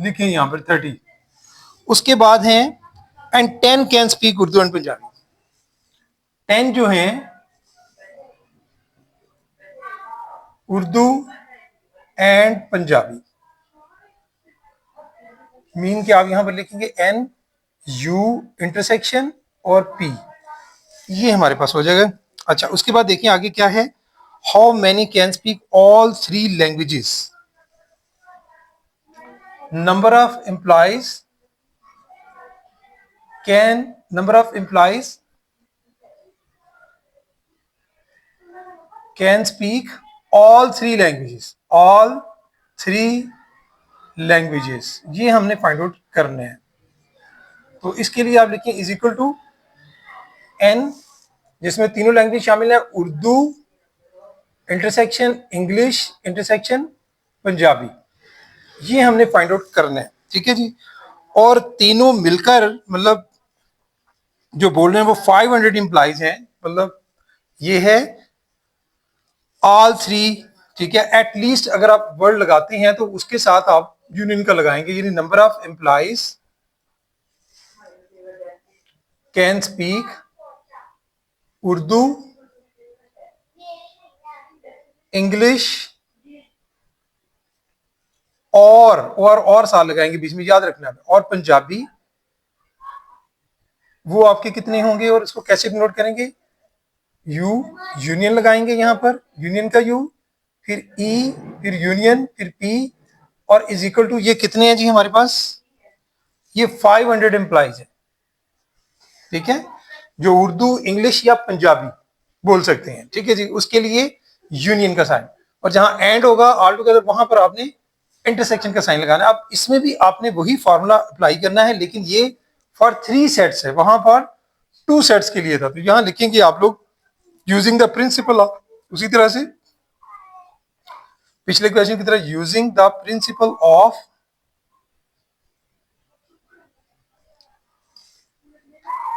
लिखें यहां पर 30, उसके बाद हैं and 10 can speak Urdu and Punjabi, 10 जो हैं उर्दू एंड पंजाबी, मीन के आप यहां पर लिखेंगे एन यू इंटरसेक्शन और पी, ये हमारे पास हो जाएगा। अच्छा उसके बाद देखिए आगे क्या है, how many can speak all 3 languages, number of employees can, number of employees can speak all 3 languages, all 3 languages, ये हमने फाइंड आउट करने हैं, तो इसके लिए आप लिखिए इज इक्वल टू एन, जिसमें तीनों लैंग्वेज शामिल है, Urdu intersection English intersection Punjabi, ये हमने फाइंड आउट करना है, ठीक है जी, और तीनों मिलकर मतलब जो बोल रहे हैं वो 500 एम्प्लॉइज हैं, मतलब ये है ऑल 3, ठीक है, एटलीस्ट अगर आप वर्ड लगाते हैं तो उसके साथ आप यूनियन का लगाएंगे, यानी number of employees can speak Urdu English और साल लगाएंगे बीच में, याद रखना है, और पंजाबी, वो आपके कितने होंगे और इसको कैसे नोट करेंगे, यू यूनियन लगाएंगे यहां पर, यूनियन का यू, फिर ई, फिर यूनियन, फिर पी, और इज इक्वल टू, ये कितने हैं जी हमारे पास, ये 500 एम्प्लॉइज है, ठीक है, जो उर्दू इंग्लिश या पंजाबी बोल सकते हैं, ठीक है जी, उसके लिए यूनियन का साइन, और जहां एंड होगा ऑल टुगेदर वहां पर आपने इंटरसेक्शन का साइन लगाना है। अब इसमें भी आपने वही फॉर्मूला अप्लाई करना है, लेकिन ये फॉर 3 सेट्स है, वहां पर 2 सेट्स के लिए था, तो यहां लिखेंगे आप लोग यूजिंग द प्रिंसिपल ऑफ, उसी तरह से पिछले क्वेश्चन की तरह using the principle of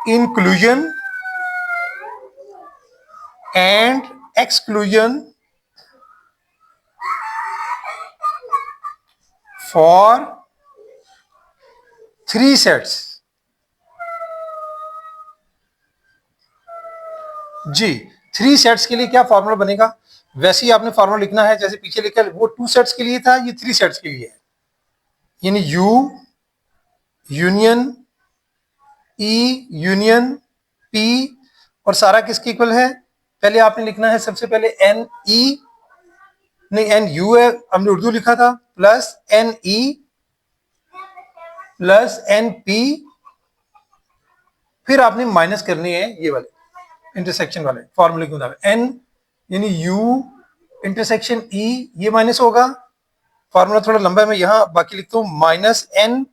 inclusion and exclusion for 3 sets जी, 3 सेट्स के लिए क्या फॉर्मूला बनेगा, वैसे ही आपने फॉर्मूला लिखना है जैसे पीछे लिखा है, वो 2 सेट्स के लिए था, ये 3 सेट्स के लिए है। यानी U union E union P और सारा किसके इक्वल है? पहले आपने लिखना है सबसे पहले एन ई, नहीं एन यू है, हमने उर्दू लिखा था, plus N E plus N P, फिर आपने माइनस करनी है ये वाले इंटरसेक्शन वाले फॉर्मूले के मुताबिक। एन यानी यू इंटरसेक्शन ई, ये माइनस होगा, फॉर्मूला थोड़ा लंबा है, मैं यहां बाकी लिखता हूं, minus N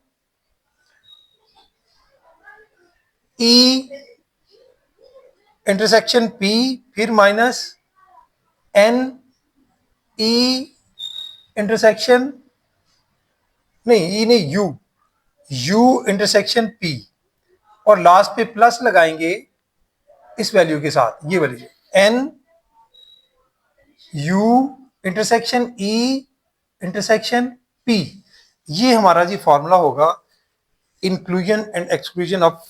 E intersection P, फिर माइनस एन ई इंटरसेक्शन, नहीं ई नहीं यू, यू इंटरसेक्शन पी, और लास्ट पे प्लस लगाएंगे इस वैल्यू के साथ, ये वाली N U intersection E intersection P, ये हमारा जी फॉर्मूला होगा inclusion and exclusion of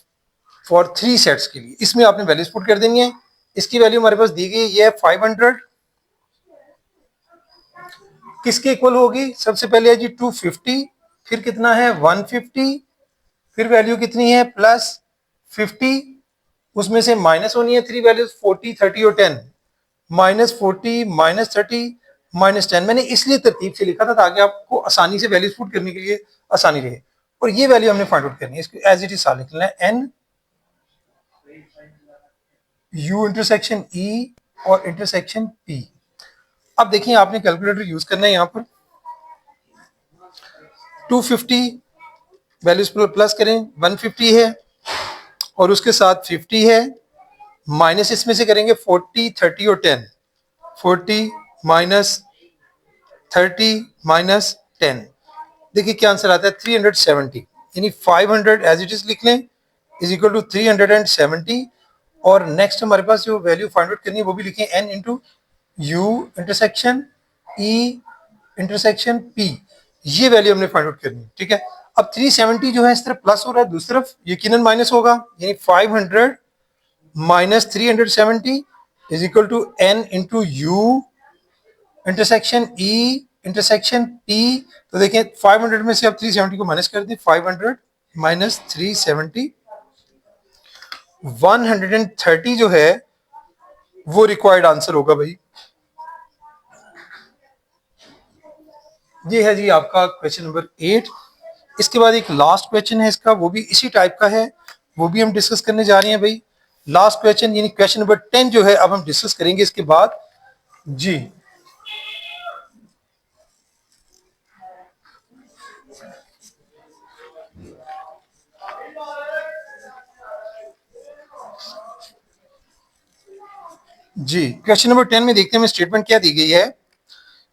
for 3 sets के लिए। इसमें आपने वैल्यूज पुट कर देनी है। इसकी वैल्यू हमारे पास दी गई, ये है 500, किसके इक्वल होगी? सबसे पहले है जी 250, फिर कितना है 150, फिर वैल्यू कितनी है प्लस 50, उसमें से माइनस होनी है 3 वैल्यूज 40, 30 और 10, माइनस 40 माइनस 30 माइनस 10। मैंने इसलिए तरतीब से लिखा था ताकि आपको आसानी से वैल्यूज पुट करने के लिए आसानी रहे, और ये वैल्यू हमने फाइंड आउट करनी है, इसको एज इट इज साथ लिखना है, एन यू इंटरसेक्शन ई और इंटरसेक्शन पी। अब देखिए आपने कैलकुलेटर यूज करना है, यहां पर 250 वैल्यूज प्लस करें, 150 है और उसके साथ 50 है, माइनस इसमें से करेंगे 40 30 और 10, 40 माइनस 30 माइनस 10, देखिए क्या आंसर आता है 370, यानी 500 एज इट इज लिख लें इज इक्वल टू 370। और नेक्स्ट हमारे पास जो वैल्यू फाइंड आउट करनी है वो भी लिखें, N into U intersection E intersection P, ये वैल्यू हमने फाइंड आउट करनी है, ठीक है। अब 370 जो है इस तरफ प्लस हो रहा है, दूसरी तरफ यकीनन माइनस होगा, यानी 500 minus 370 is equal to N into U intersection E intersection P. तो देखिए 500 में से अब 370 को माइनस कर दें, 500 माइनस 370, 130 जो है वो रिक्वायर्ड आंसर होगा भाई। ये है जी आपका क्वेश्चन नंबर 8। इसके बाद एक लास्ट क्वेश्चन है इसका, वो भी इसी टाइप का है, वो भी हम डिस्कस करने जा रहे हैं भाई। लास्ट क्वेश्चन यानी क्वेश्चन नंबर 10 जो है अब हम डिस्कस करेंगे इसके बाद जी। जी क्वेश्चन नंबर 10 में देखते हैं स्टेटमेंट क्या दी गई है।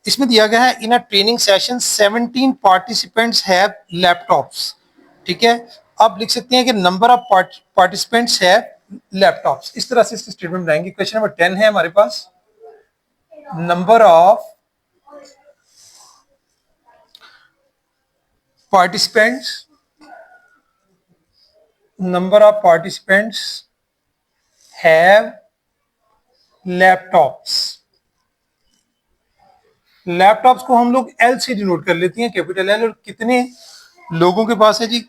इसमें दिया गया है, in a training session 17 participants have laptops, ठीक है। आप लिख सकते हैं कि number of participants have laptops, इस तरह से इसकी स्टेटमेंट बनाएंगे। क्वेश्चन नंबर 10 है हमारे पास, number of participants, number of participants have laptops. Laptops को हम लोग एल से डिनोट कर लेते हैं, कैपिटल एल, और कितने लोगों के पास है जी,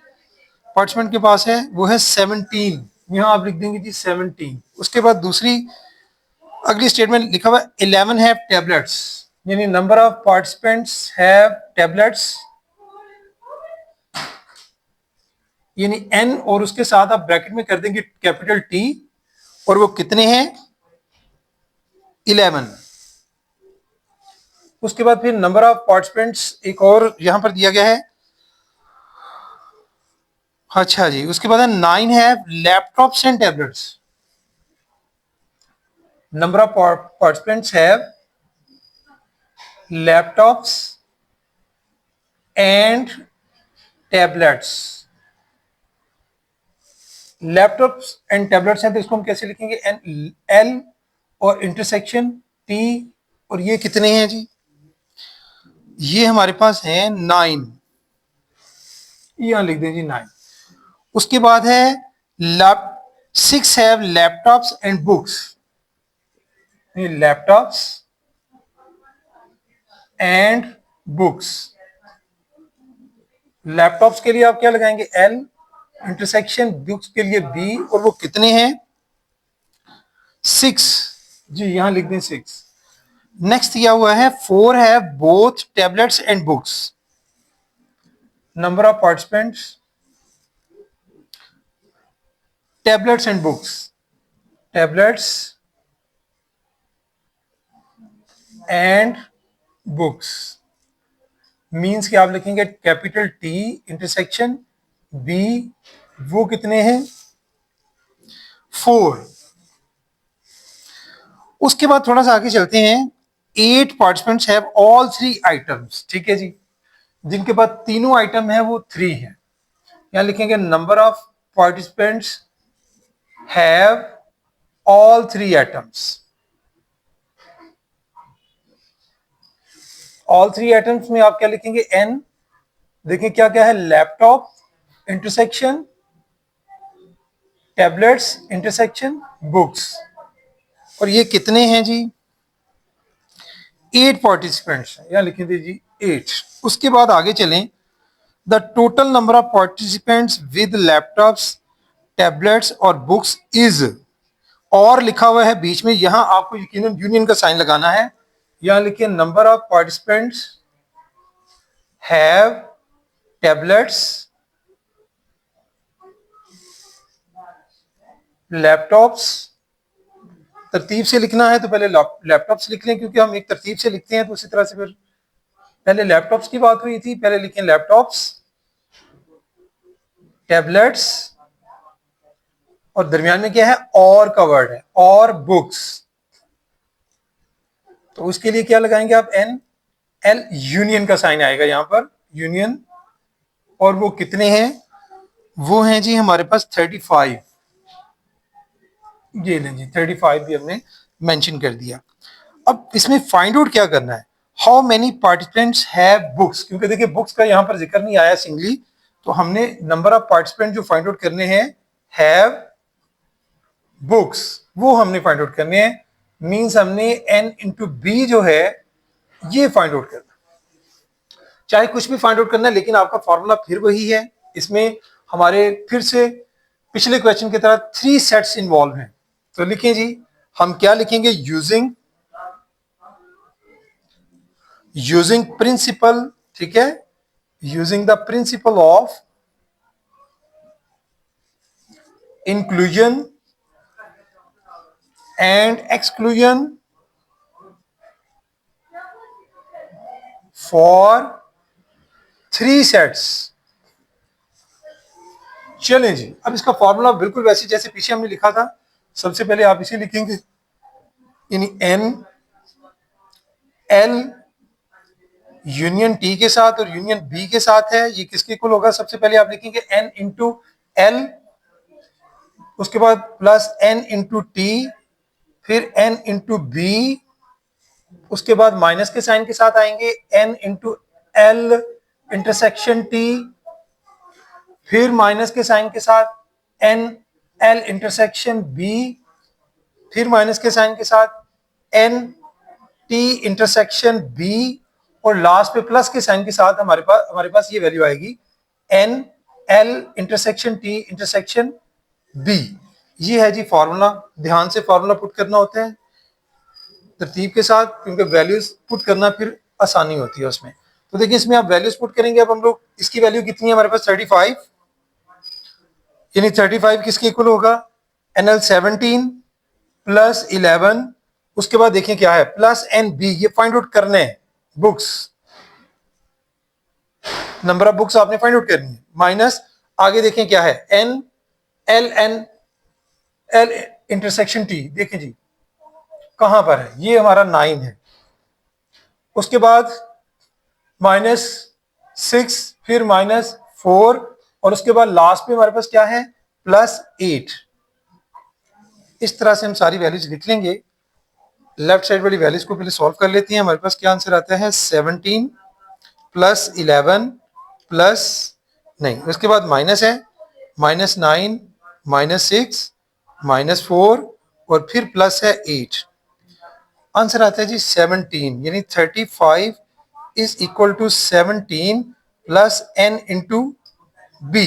पार्टिसिपेंट के पास है वो है 17, यहां आप लिख देंगे जी 17। उसके बाद दूसरी अगली स्टेटमेंट लिखा हुआ 11 हैव टैबलेट्स, यानी number of participants have tablets, यानी एन और उसके साथ आप ब्रैकेट में कर देंगे कैपिटल टी, और वो कितने हैं 11। उसके बाद फिर नंबर ऑफ पार्टिसिपेंट्स एक और यहां पर दिया गया है, अच्छा जी। उसके बाद है 9 have laptops and tablets, number of participants have laptops and tablets. Laptops and tablets हैं तो इसको हम कैसे लिखेंगे, एन एल और इंटरसेक्शन टी, और ये कितने हैं जी, ये हमारे पास है 9, यहां लिख दें जी 9। उसके बाद है lap 6 have laptops and books, laptops and books. Laptops के लिए आप क्या लगाएंगे, एल, इंटरसेक्शन बुक्स के लिए बी, और वो कितने हैं, 6। जी यहां लिख दें 6। नेक्स्ट दिया हुआ है 4 है both tablets and books. Number of participants, tablets and books, tablets and books means कि आप लिखेंगे कैपिटल टी इंटरसेक्शन बी, वो कितने हैं, 4। उसके बाद थोड़ा सा आगे चलते हैं, 8 पार्टिसिपेंट्स हैव ऑल 3 आइटम्स। ठीक है जी, जिनके पास तीनों आइटम है वो 3 है। यहां लिखेंगे number of participants have all 3 items. All 3 items में आप क्या लिखेंगे, एन। देखिए क्या क्या है, laptop intersection tablets intersection books, और ये कितने हैं जी, 8 पार्टिसिपेंट्स हैं। यहां लिखेंगे जी 8। उसके बाद आगे चलें, the total number of participants with laptops tablets और बुक्स इज, और लिखा हुआ है बीच में, यहां आपको यकीनन यूनियन का साइन लगाना है। यहां लिखिए number of participants have tablets laptops. तरतीब से लिखना है तो पहले लैपटॉप्स लिख लें, क्योंकि हम एक तरतीब से लिखते हैं, तो उसी तरह से फिर पहले लैपटॉप्स की बात हुई थी, पहले लिखें लैपटॉप्स टैबलेट्स, और दरमियान में क्या है, और का वर्ड है, और बुक्स। तो उसके लिए क्या लगाएंगे आप, एन, एल, यूनियन का साइन आएगा यहां पर, यूनियन। और वो कितने हैं, वो हैं जी हमारे पास 35। ये लें जी 35 भी हमने मेंशन कर दिया। अब इसमें फाइंड आउट क्या करना है, how many participants have books, क्योंकि देखिए बुक्स का यहां पर जिक्र नहीं आया सिंगली, तो हमने नंबर ऑफ पार्टिसिपेंट जो फाइंड आउट करने हैं, हैव बुक्स, वो हमने फाइंड आउट करने हैं। मींस हमने एन इंटू बी जो है ये फाइंड आउट करना, चाहे कुछ भी फाइंड आउट करना है, लेकिन आपका फॉर्मूला फिर वही है। इसमें हमारे फिर से पिछले क्वेश्चन की तरह 3 सेट्स इन्वॉल्व हैं। तो लिखें जी, हम क्या लिखेंगे, यूजिंग प्रिंसिपल, ठीक है, using the principle of inclusion and exclusion for 3 sets. चलें जी, अब इसका फॉर्मूला बिल्कुल वैसे जैसे पीछे हमने लिखा था। सबसे पहले आप इसे लिखेंगे, यानी एन एल यूनियन टी के साथ और यूनियन बी के साथ है, ये किसके इक्वल होगा, सबसे पहले आप लिखेंगे एन इंटू एल, उसके बाद प्लस एन इंटू टी, फिर एन इंटू बी, उसके बाद माइनस के साइन के साथ आएंगे N into L intersection T, फिर माइनस के साइन के साथ एन एल इंटरसेक्शन बी, फिर माइनस के साइन के साथ एन टी इंटरसेक्शन बी, और लास्ट पे प्लस के साइन के साथ हमारे पास ये वैल्यू आएगी N L intersection T intersection B. ये है जी फॉर्मूला। ध्यान से फॉर्मूला पुट करना होता है तरतीब के साथ, क्योंकि वैल्यूज पुट करना फिर आसानी होती है उसमें। तो देखिए इसमें आप वैल्यूज पुट करेंगे। अब हम लोग इसकी वैल्यू कितनी है हमारे पास, 35, यानी 35 किसके इक्वल होगा, एन एल 17 प्लस 11, उसके बाद देखें क्या है, प्लस एन बी, ये फाइंड आउट करने हैं बुक्स, नंबर ऑफ बुक्स आपने फाइंड आउट करनी है, माइनस आगे देखें क्या है, एन एल इंटरसेक्शन टी, देखें जी कहां पर है, ये हमारा 9 है, उसके बाद -6, फिर -4, और उसके बाद लास्ट में हमारे पास क्या है, +8। इस तरह से हम सारी वैल्यूज लिख लेंगे। लेफ्ट साइड वाली वैल्यूज को पहले सॉल्व कर लेते हैं। हमारे पास क्या आंसर आता है, 17 प्लस 11 प्लस, नहीं उसके बाद माइनस है, -9 -6 -4 और फिर प्लस है 8। आंसर आता है जी 17, यानी 35 is equal to 17 plus n into B.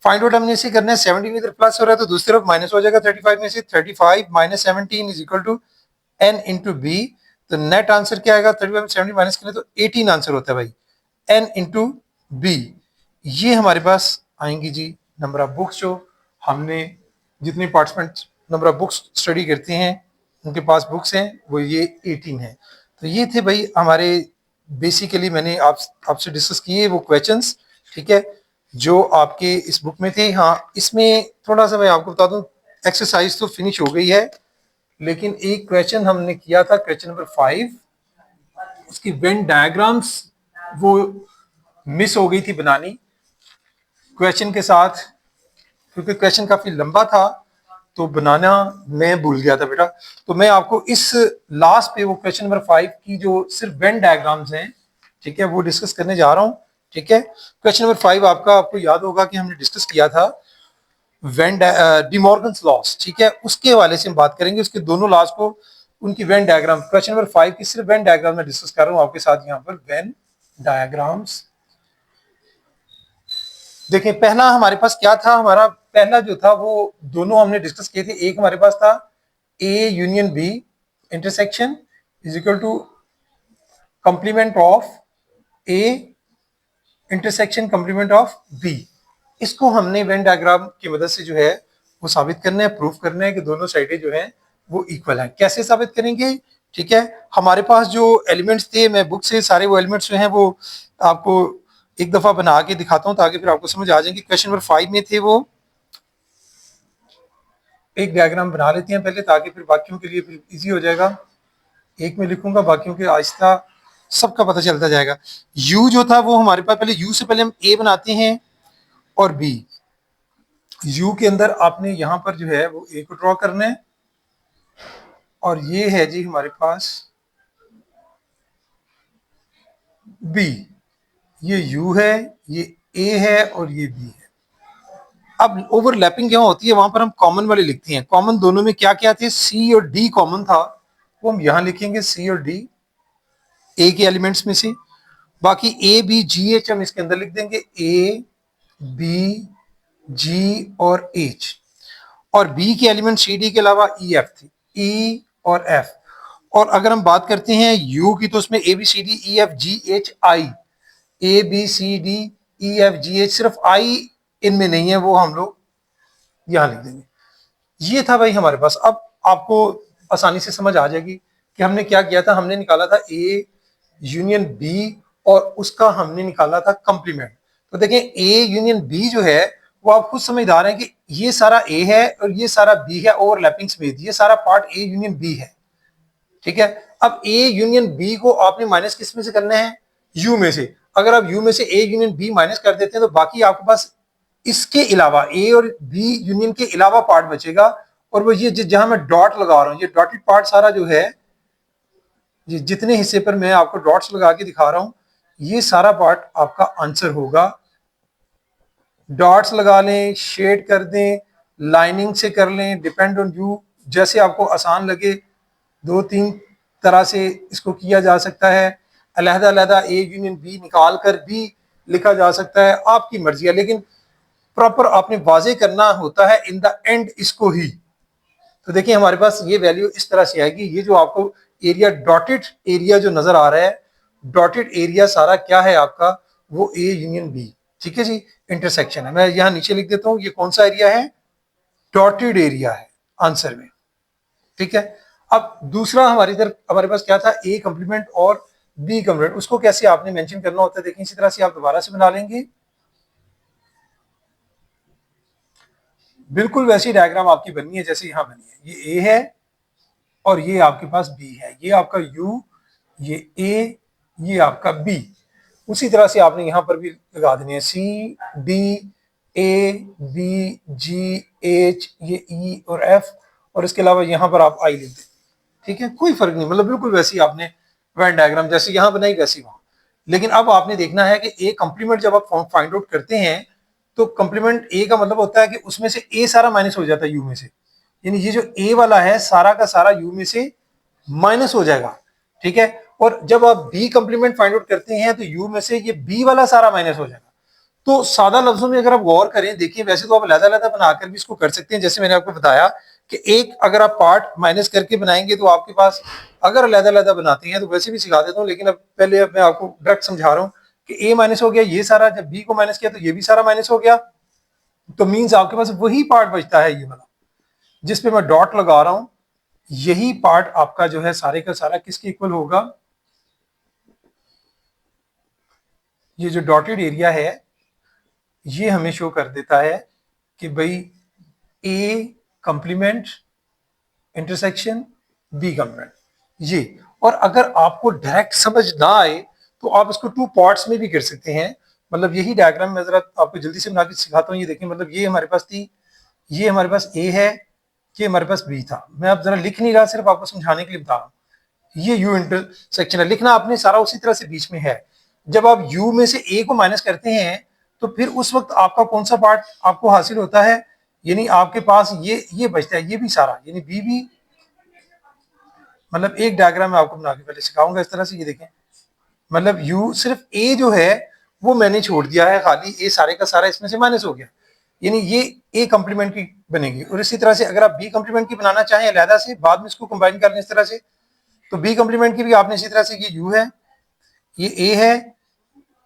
Find out हमने इसे करना है, 17 इधर प्लस हो रहा है तो दूसरी तरफ माइनस हो जाएगा 35 में से, 35 minus 17 is equal to n into B. तो नेट आंसर क्या आएगा, 35 में 17 माइनस करें तो 18 आंसर होता है भाई, n इंटू बी। ये हमारे पास आएंगी जी नंबर ऑफ बुक्स, जो हमने जितने participants number of books study करते हैं उनके पास बुक्स हैं वो ये 18 है। तो ये थे भाई हमारे बेसिकली मैंने आपसे डिस्कस किए वो क्वेश्चंस, ठीक है, जो आपके इस बुक में थे। हाँ, इसमें थोड़ा सा मैं आपको बता दूं, एक्सरसाइज तो फिनिश हो गई है, लेकिन एक क्वेश्चन हमने किया था, क्वेश्चन नंबर 5, उसकी वेन डायग्राम्स वो मिस हो गई थी बनानी क्वेश्चन के साथ, क्योंकि क्वेश्चन काफी लंबा था तो बनाना मैं भूल गया था बेटा। तो मैं आपको इस लास्ट पे वो क्वेश्चन नंबर 5 की जो सिर्फ वेन डायग्राम्स हैं, ठीक है, वो डिस्कस करने जा रहा हूं। ठीक है, क्वेश्चन नंबर 5 आपको याद होगा कि हमने डिस्कस किया था वेन डिमॉर्गन्स लॉस, ठीक है, उसके हवाले से हम बात करेंगे, उसके दोनों लॉस को उनकी वेन डायग्राम, क्वेश्चन नंबर 5 की सिर्फ वेन डायग्राम में डिस्कस कर रहा हूं आपके साथ यहाँ पर, वेन डायग्राम्स। देखिए पहला हमारे पास क्या था, हमारा पहला जो था वो दोनों हमने डिस्कस किए थे। एक हमारे पास था A union B intersection is equal to complement of A intersection complement of B. इसको हमने वेन डायग्राम की मदद से जो है वो साबित करना है, प्रूफ करना है कि दोनों साइडें जो हैं वो इक्वल हैं। कैसे साबित करेंगे, ठीक है, हमारे पास जो एलिमेंट्स थे, मैं बुक से सारे वो एलिमेंट्स जो हैं वो आपको एक दफा बना के दिखाता हूं ताकि फिर आपको समझ आ जाएंगे। क्वेश्चन नंबर 5 में थे वो, एक डायग्राम बना लेते हैं पहले ताकि फिर बाकियों के लिए फिर इजी हो जाएगा। एक में लिखूंगा, बाकियों के आहिस्ता सबका पता चलता जाएगा। यू जो था वो हमारे पास, पहले यू से पहले हम ए बनाते हैं और बी। यू के अंदर आपने यहां पर जो है वो ए को ड्रॉ करना है, और ये है जी हमारे पास बी। ये यू है, ये ए है और ये बी है। अब ओवरलैपिंग जहां होती है वहां पर हम कॉमन वाले लिखते हैं। कॉमन दोनों में क्या क्या थे, सी और डी कॉमन था, वो हम यहां लिखेंगे सी और डी ए के एलिमेंट्स में से। बाकी ए बी जी एच हम इसके अंदर लिख देंगे, ए बी जी और एच। और बी के एलिमेंट सी डी के अलावा ई एफ थे, ई और एफ। और अगर हम बात करते हैं यू की तो उसमें A B C D E F G H I, A B C D E F G H, सिर्फ आई इनमें नहीं है, वो हम लोग यहां लिख देंगे। ये था भाई हमारे पास। अब आपको आसानी से समझ आ जाएगी कि हमने क्या किया था। हमने निकाला था ए यूनियन बी और उसका हमने निकाला था कंप्लीमेंट। तो देखें ए यूनियन बी जो है वो आप खुद समझदार हैं कि ये सारा ए है और ये सारा बी है, ओवरलैपिंग स्पेस, ये सारा पार्ट ए यूनियन बी है। ठीक है, अब ए यूनियन बी को आपने माइनस किस में से करना है, यू में से। अगर आप यू में से ए यूनियन बी माइनस कर देते हैं तो बाकी आपके पास इसके अलावा ए और बी यूनियन के अलावा पार्ट बचेगा, और वो ये जहां मैं डॉट लगा रहा हूं, ये डॉटेड पार्ट सारा जो है, ये जितने हिस्से पर मैं आपको डॉट्स लगा के दिखा रहा हूं, ये सारा पार्ट आपका आंसर होगा। डॉट्स लगा लें, शेड कर दें, लाइनिंग से कर लें, डिपेंड ऑन यू, जैसे आपको आसान लगे। दो तीन तरह से इसको किया जा सकता है, अलहदा अलहदा ए यूनियन बी निकाल कर भी लिखा जा सकता है, आपकी मर्जी है, लेकिन प्रॉपर आपने वाजे करना होता है इन द एंड इसको ही। तो देखिए हमारे पास ये वैल्यू इस तरह से आएगी। ये जो आपको एरिया, डॉटेड एरिया जो नजर आ रहा है, डॉटेड एरिया सारा क्या है आपका, वो ए यूनियन बी, ठीक है जी, इंटरसेक्शन है। मैं यहां नीचे लिख देता हूं, ये कौन सा एरिया है, डॉटेड एरिया है आंसर में। ठीक है, अब दूसरा हमारी तरफ हमारे पास क्या था, ए कंप्लीमेंट और बी कंप्लीमेंट, उसको कैसे आपने मेंशन करना होता है, देखिए इसी तरह से आप दोबारा से बना लेंगे। बिल्कुल वैसी डायग्राम आपकी बननी है जैसे यहां बनी है। ये ए है और ये आपके पास बी है, ये आपका यू, ये ए, ये आपका बी। उसी तरह से आपने यहां पर भी लगा देनी है, C D A B G H, ये ई और एफ, और इसके अलावा यहां पर आप आई लिख दें। ठीक है, कोई फर्क नहीं, मतलब बिल्कुल वैसी आपने वेन डायग्राम जैसे यहां बनाई वैसी वहां। लेकिन अब आपने देखना है कि ए कंप्लीमेंट जब आप फाइंड आउट करते हैं तो कंप्लीमेंट ए का मतलब होता है कि उसमें से ए सारा माइनस हो जाता है यू में से, यानी ये जो ए वाला है सारा का सारा यू में से माइनस हो जाएगा। ठीक है, और जब आप बी कंप्लीमेंट फाइंड आउट करते हैं तो यू में से ये बी वाला सारा माइनस हो जाएगा। तो सादा लफ्जों में अगर आप गौर करें, देखिए वैसे तो आप अलग-अलग बनाकर भी इसको कर सकते हैं, जैसे मैंने आपको बताया कि एक अगर आप पार्ट माइनस करके बनाएंगे तो आपके पास, अगर अलग-अलग बनाते हैं तो वैसे भी सिखा देता हूं, लेकिन अब पहले मैं आपको डायरेक्ट समझा रहा हूं कि ए माइनस हो गया ये सारा, जब बी को माइनस किया तो ये भी सारा माइनस हो गया, तो मींस आपके पास वही पार्ट बचता है ये वाला जिसपे मैं डॉट लगा रहा हूं, यही पार्ट आपका जो है सारे का सारा किसके इक्वल होगा, ये जो डॉटेड एरिया है ये हमें शो कर देता है कि भाई ए कंप्लीमेंट इंटरसेक्शन बी कंप्लीमेंट ये। और अगर आपको डायरेक्ट समझ ना आए तो आप इसको टू पार्ट्स में भी कर सकते हैं। मतलब यही डायग्राम मैं जरा आपको जल्दी से बना के सिखाता हूँ। ये देखिए, मतलब ये हमारे पास थी, ये हमारे पास ए है, ये हमारे पास बी था। मैं अब जरा लिख नहीं रहा, सिर्फ आपको समझाने के लिए बता रहा हूँ। ये यू इंटरसेक्शन है, लिखना आपने सारा उसी तरह से बीच में है। जब आप यू में से ए को माइनस करते हैं तो फिर उस वक्त आपका कौन सा पार्ट आपको हासिल होता है, यानी आपके पास ये बचता है, ये भी सारा, यानी बी भी। मतलब एक डायग्राम मैं आपको बना के पहले सिखाऊंगा इस तरह से। ये देखें, मतलब यू सिर्फ ए जो है वो मैंने छोड़ दिया है, खाली ए सारे का सारा इसमें से माइनस हो गया, यानी ये ए कंप्लीमेंट की बनेगी। और इसी तरह से अगर आप बी कंप्लीमेंट की बनाना चाहें अलहदा से, बाद में इसको कंबाइन कर लें इस तरह से, तो बी कंप्लीमेंट की भी आपने इसी तरह से, ये यू है, ये ए है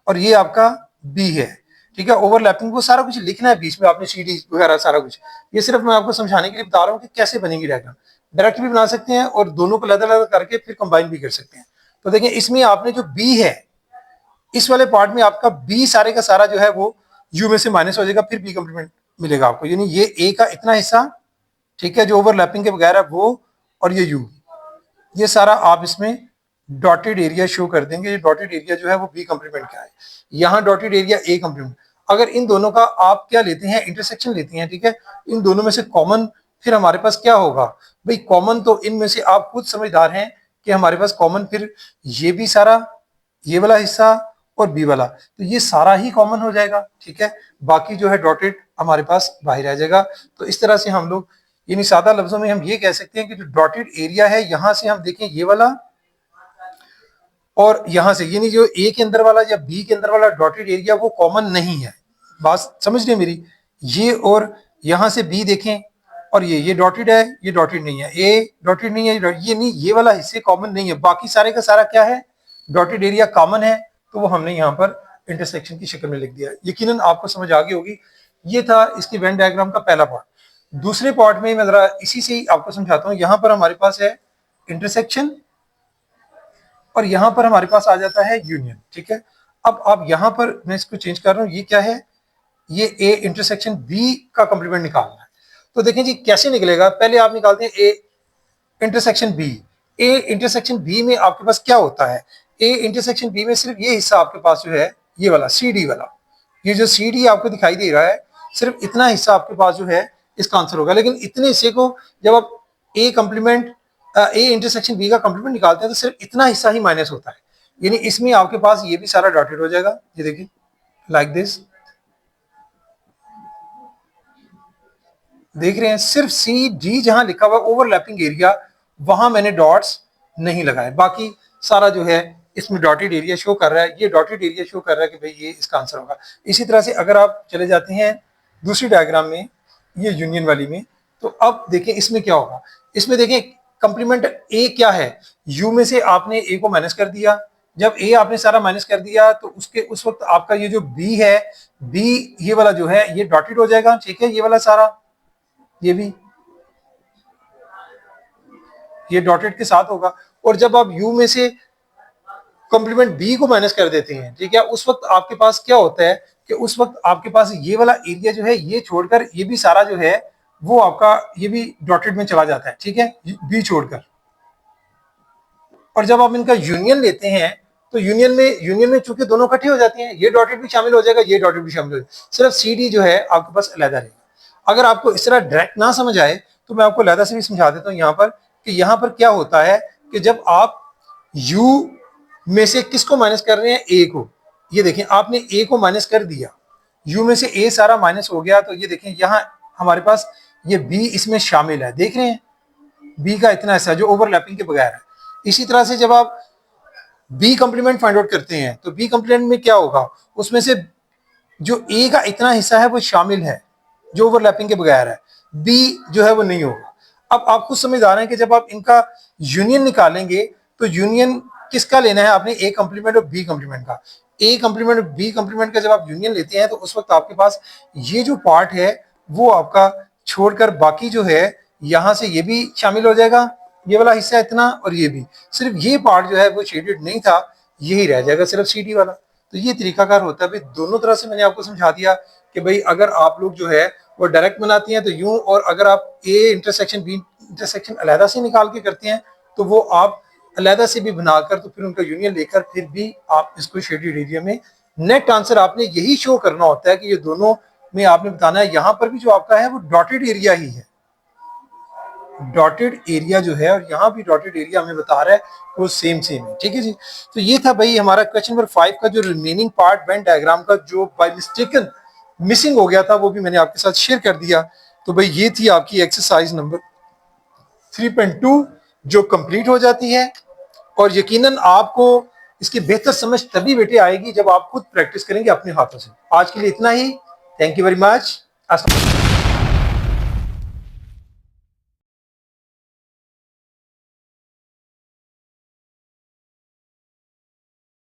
और ये आपका बी है, ठीक है। ओवरलैपिंग को सारा कुछ लिखना है बीच में आपने, सी डी वगैरह सारा कुछ। ये सिर्फ मैं आपको समझाने के लिए बता रहा हूँ कि कैसे बनेगी डायग्राम। डायरेक्ट भी बना सकते हैं और दोनों को अलग अलग करके फिर कंबाइन भी कर सकते हैं। तो देखिए, इसमें आपने जो बी है, इस वाले पार्ट में आपका बी सारे का सारा जो है वो यू में से माइनस हो जाएगा, फिर बी कंप्लीमेंट मिलेगा आपको, यानी ये ए का इतना हिस्सा, ठीक है, जो ओवरलैपिंग के बगैर है वो, और ये यू, ये सारा आप इसमें डॉटेड एरिया शो कर देंगे। ये डॉटेड एरिया जो है वो बी कंप्लीमेंट का है, यहाँ डॉटेड एरिया ए कंप्लीमेंट। अगर इन दोनों का आप क्या लेते हैं, इंटरसेक्शन लेते हैं, ठीक है, इन दोनों में से कॉमन फिर हमारे पास क्या होगा भाई, कॉमन तो इनमें से आप खुद समझदार हैं कि हमारे पास कॉमन फिर ये भी सारा, ये वाला हिस्सा और बी वाला, तो ये सारा ही कॉमन हो जाएगा, ठीक है। बाकी जो है डॉटेड हमारे पास बाहर रह जाएगा। तो इस तरह से हम लोग, यानी सादा लफ्जों में हम ये कह सकते हैं कि जो डॉटेड एरिया है, यहां से हम देखें ये वाला और यहां से, यानी जो ए के अंदर वाला या बी के अंदर वाला डॉटेड एरिया वो कॉमन नहीं है। बात समझ रहे मेरी, ये और यहां से बी देखें और ये डॉटेड है, ये डॉटेड नहीं है, ए डॉटेड नहीं है, ये नहीं, ये वाला हिस्से कॉमन नहीं है, बाकी सारे का सारा क्या है, डॉटेड एरिया कॉमन है। तो वो हमने यहाँ पर इंटरसेक्शन की शक्ल में लिख दिया। यकीनन आपको समझ आ गई होगी। ये था इसकी वेन डायग्राम का पहला पार्ट। दूसरे पार्ट में मैं जरा इसी से ही आपको समझाता हूँ। यहाँ पर हमारे पास है इंटरसेक्शन और यहाँ पर हमारे पास आ जाता है यूनियन, ठीक है। अब आप यहाँ पर, मैं इसको चेंज कर रहा हूँ, ये क्या है, ये ए इंटरसेक्शन बी का कंप्लीमेंट निकालना है। तो देखें जी कैसे निकलेगा, पहले आप निकालते हैं A intersection B. A intersection B में आपके पास क्या होता है, ए इंटरसेक्शन बी में सिर्फ ये हिस्सा आपके पास जो है, ये वाला सी डी वाला, ये जो सी डी आपको दिखाई दे रहा है, सिर्फ इतना हिस्सा आपके पास जो है इसका आंसर होगा। लेकिन इतने हिस्से को जब आप ए कंप्लीमेंट, ए इंटरसेक्शन बी का कंप्लीमेंट निकालते हैं तो सिर्फ इतना हिस्सा ही माइनस होता है, यानी इसमें आपके पास ये भी सारा डॉटेड हो जाएगा। ये देखिए लाइक दिस, देख रहे हैं, सिर्फ सी डी जहां लिखा हुआ ओवरलैपिंग एरिया वहां मैंने डॉट्स नहीं लगाए, बाकी सारा जो है इसमें डॉटेड एरिया शो कर रहा है। ये डॉटेड एरिया शो कर रहा है कि भाई ये इसका आंसर होगा। इसी तरह से अगर आप चले जाते हैं दूसरी डायग्राम में, ये यूनियन वाली में, तो अब देखें इसमें क्या होगा। इसमें देखें कंप्लीमेंट ए क्या है, यू में से आपने ए को माइनस कर दिया, जब ए आपने सारा माइनस कर दिया तो उसके उस वक्त आपका ये जो बी है, बी ये वाला जो है ये डॉटेड हो जाएगा, ठीक है, ये वाला सारा, ये भी ये डॉटेड के साथ होगा। और जब आप यू में से कंप्लीमेंट बी को माइनस कर देते हैं, ठीक है, उस वक्त आपके पास क्या होता है कि उस वक्त आपके पास ये वाला एरिया जो है ये छोड़कर ये भी सारा जो है वो आपका ये भी डॉटेड में चला जाता है, ठीक है, बी छोड़कर। और जब आप इनका यूनियन लेते हैं तो यूनियन में चूंकि दोनों इकट्ठे हो जाते हैं, ये डॉटेड भी शामिल हो जाएगा, ये डॉटेड भी शामिल हो जाएगा, सिर्फ सी डी जो है आपके पास अलग रहेगा। अगर आपको इस तरह डायरेक्ट ना समझ आए तो मैं आपको अलग से भी समझा देता हूँ यहाँ पर, कि यहाँ पर क्या होता है कि जब आप u में से किसको माइनस कर रहे हैं, a को, ये देखें आपने a को माइनस कर दिया, u में से a सारा माइनस हो गया, तो ये देखें यहाँ हमारे पास ये b इसमें शामिल है, देख रहे हैं b का इतना हिस्सा जो ओवरलैपिंग के बगैर है। इसी तरह से जब आप बी कंप्लीमेंट फाइंड आउट करते हैं तो बी कंप्लीमेंट में क्या होगा, उसमें से जो ए का इतना हिस्सा है वो शामिल है जो ओवरलैपिंग के बगैर है, बी जो है वो नहीं होगा। अब आप खुद समझ आ रहे हैं कि जब आप इनका यूनियन निकालेंगे तो यूनियन किसका लेना है आपने, ए कंप्लीमेंट और बी कंप्लीमेंट का। ए कंप्लीमेंट और बी कंप्लीमेंट का जब आप यूनियन लेते हैं तो उस वक्त आपके पास ये जो पार्ट है वो आपका छोड़कर बाकी जो है यहां से ये भी शामिल हो जाएगा, ये वाला हिस्सा इतना, और ये भी, सिर्फ ये पार्ट जो है वो शेडेड नहीं था, यही रह जाएगा सिर्फ सीडी वाला। तो ये तरीकाकार होता है भाई, दोनों तरह से मैंने आपको समझा दिया कि भाई अगर आप लोग जो है वो डायरेक्ट बनाती हैं तो यूं, और अगर आप ए इंटरसेक्शन बी इंटरसेक्शन अलहदा से निकाल के करते हैं तो वो आप अलहदा से भी बनाकर तो फिर उनका यूनियन लेकर फिर भी आप इसको शेडेड एरिया में, नेट आंसर आपने यही शो करना होता है कि ये दोनों में आपने बताना है। यहां पर भी जो आपका है वो डॉटेड एरिया ही है, डॉटेड एरिया जो है, और यहाँ भी डॉटेड एरिया हमें बता रहा है वो सेम है। ठीक है जी, तो ये था भाई हमारा क्वेश्चन नंबर 5 का जो रिमेनिंग पार्ट वेन डायग्राम का जो बाय मिस्टेकन मिसिंग हो गया था वो भी मैंने आपके साथ शेयर कर दिया। तो भाई ये थी आपकी एक्सरसाइज नंबर 3.2 जो कंप्लीट हो जाती है, और यकीनन आपको इसकी बेहतर समझ तभी बेटे आएगी जब आप खुद प्रैक्टिस करेंगे अपने हाथों से। आज के लिए इतना ही, थैंक यू वेरी मच।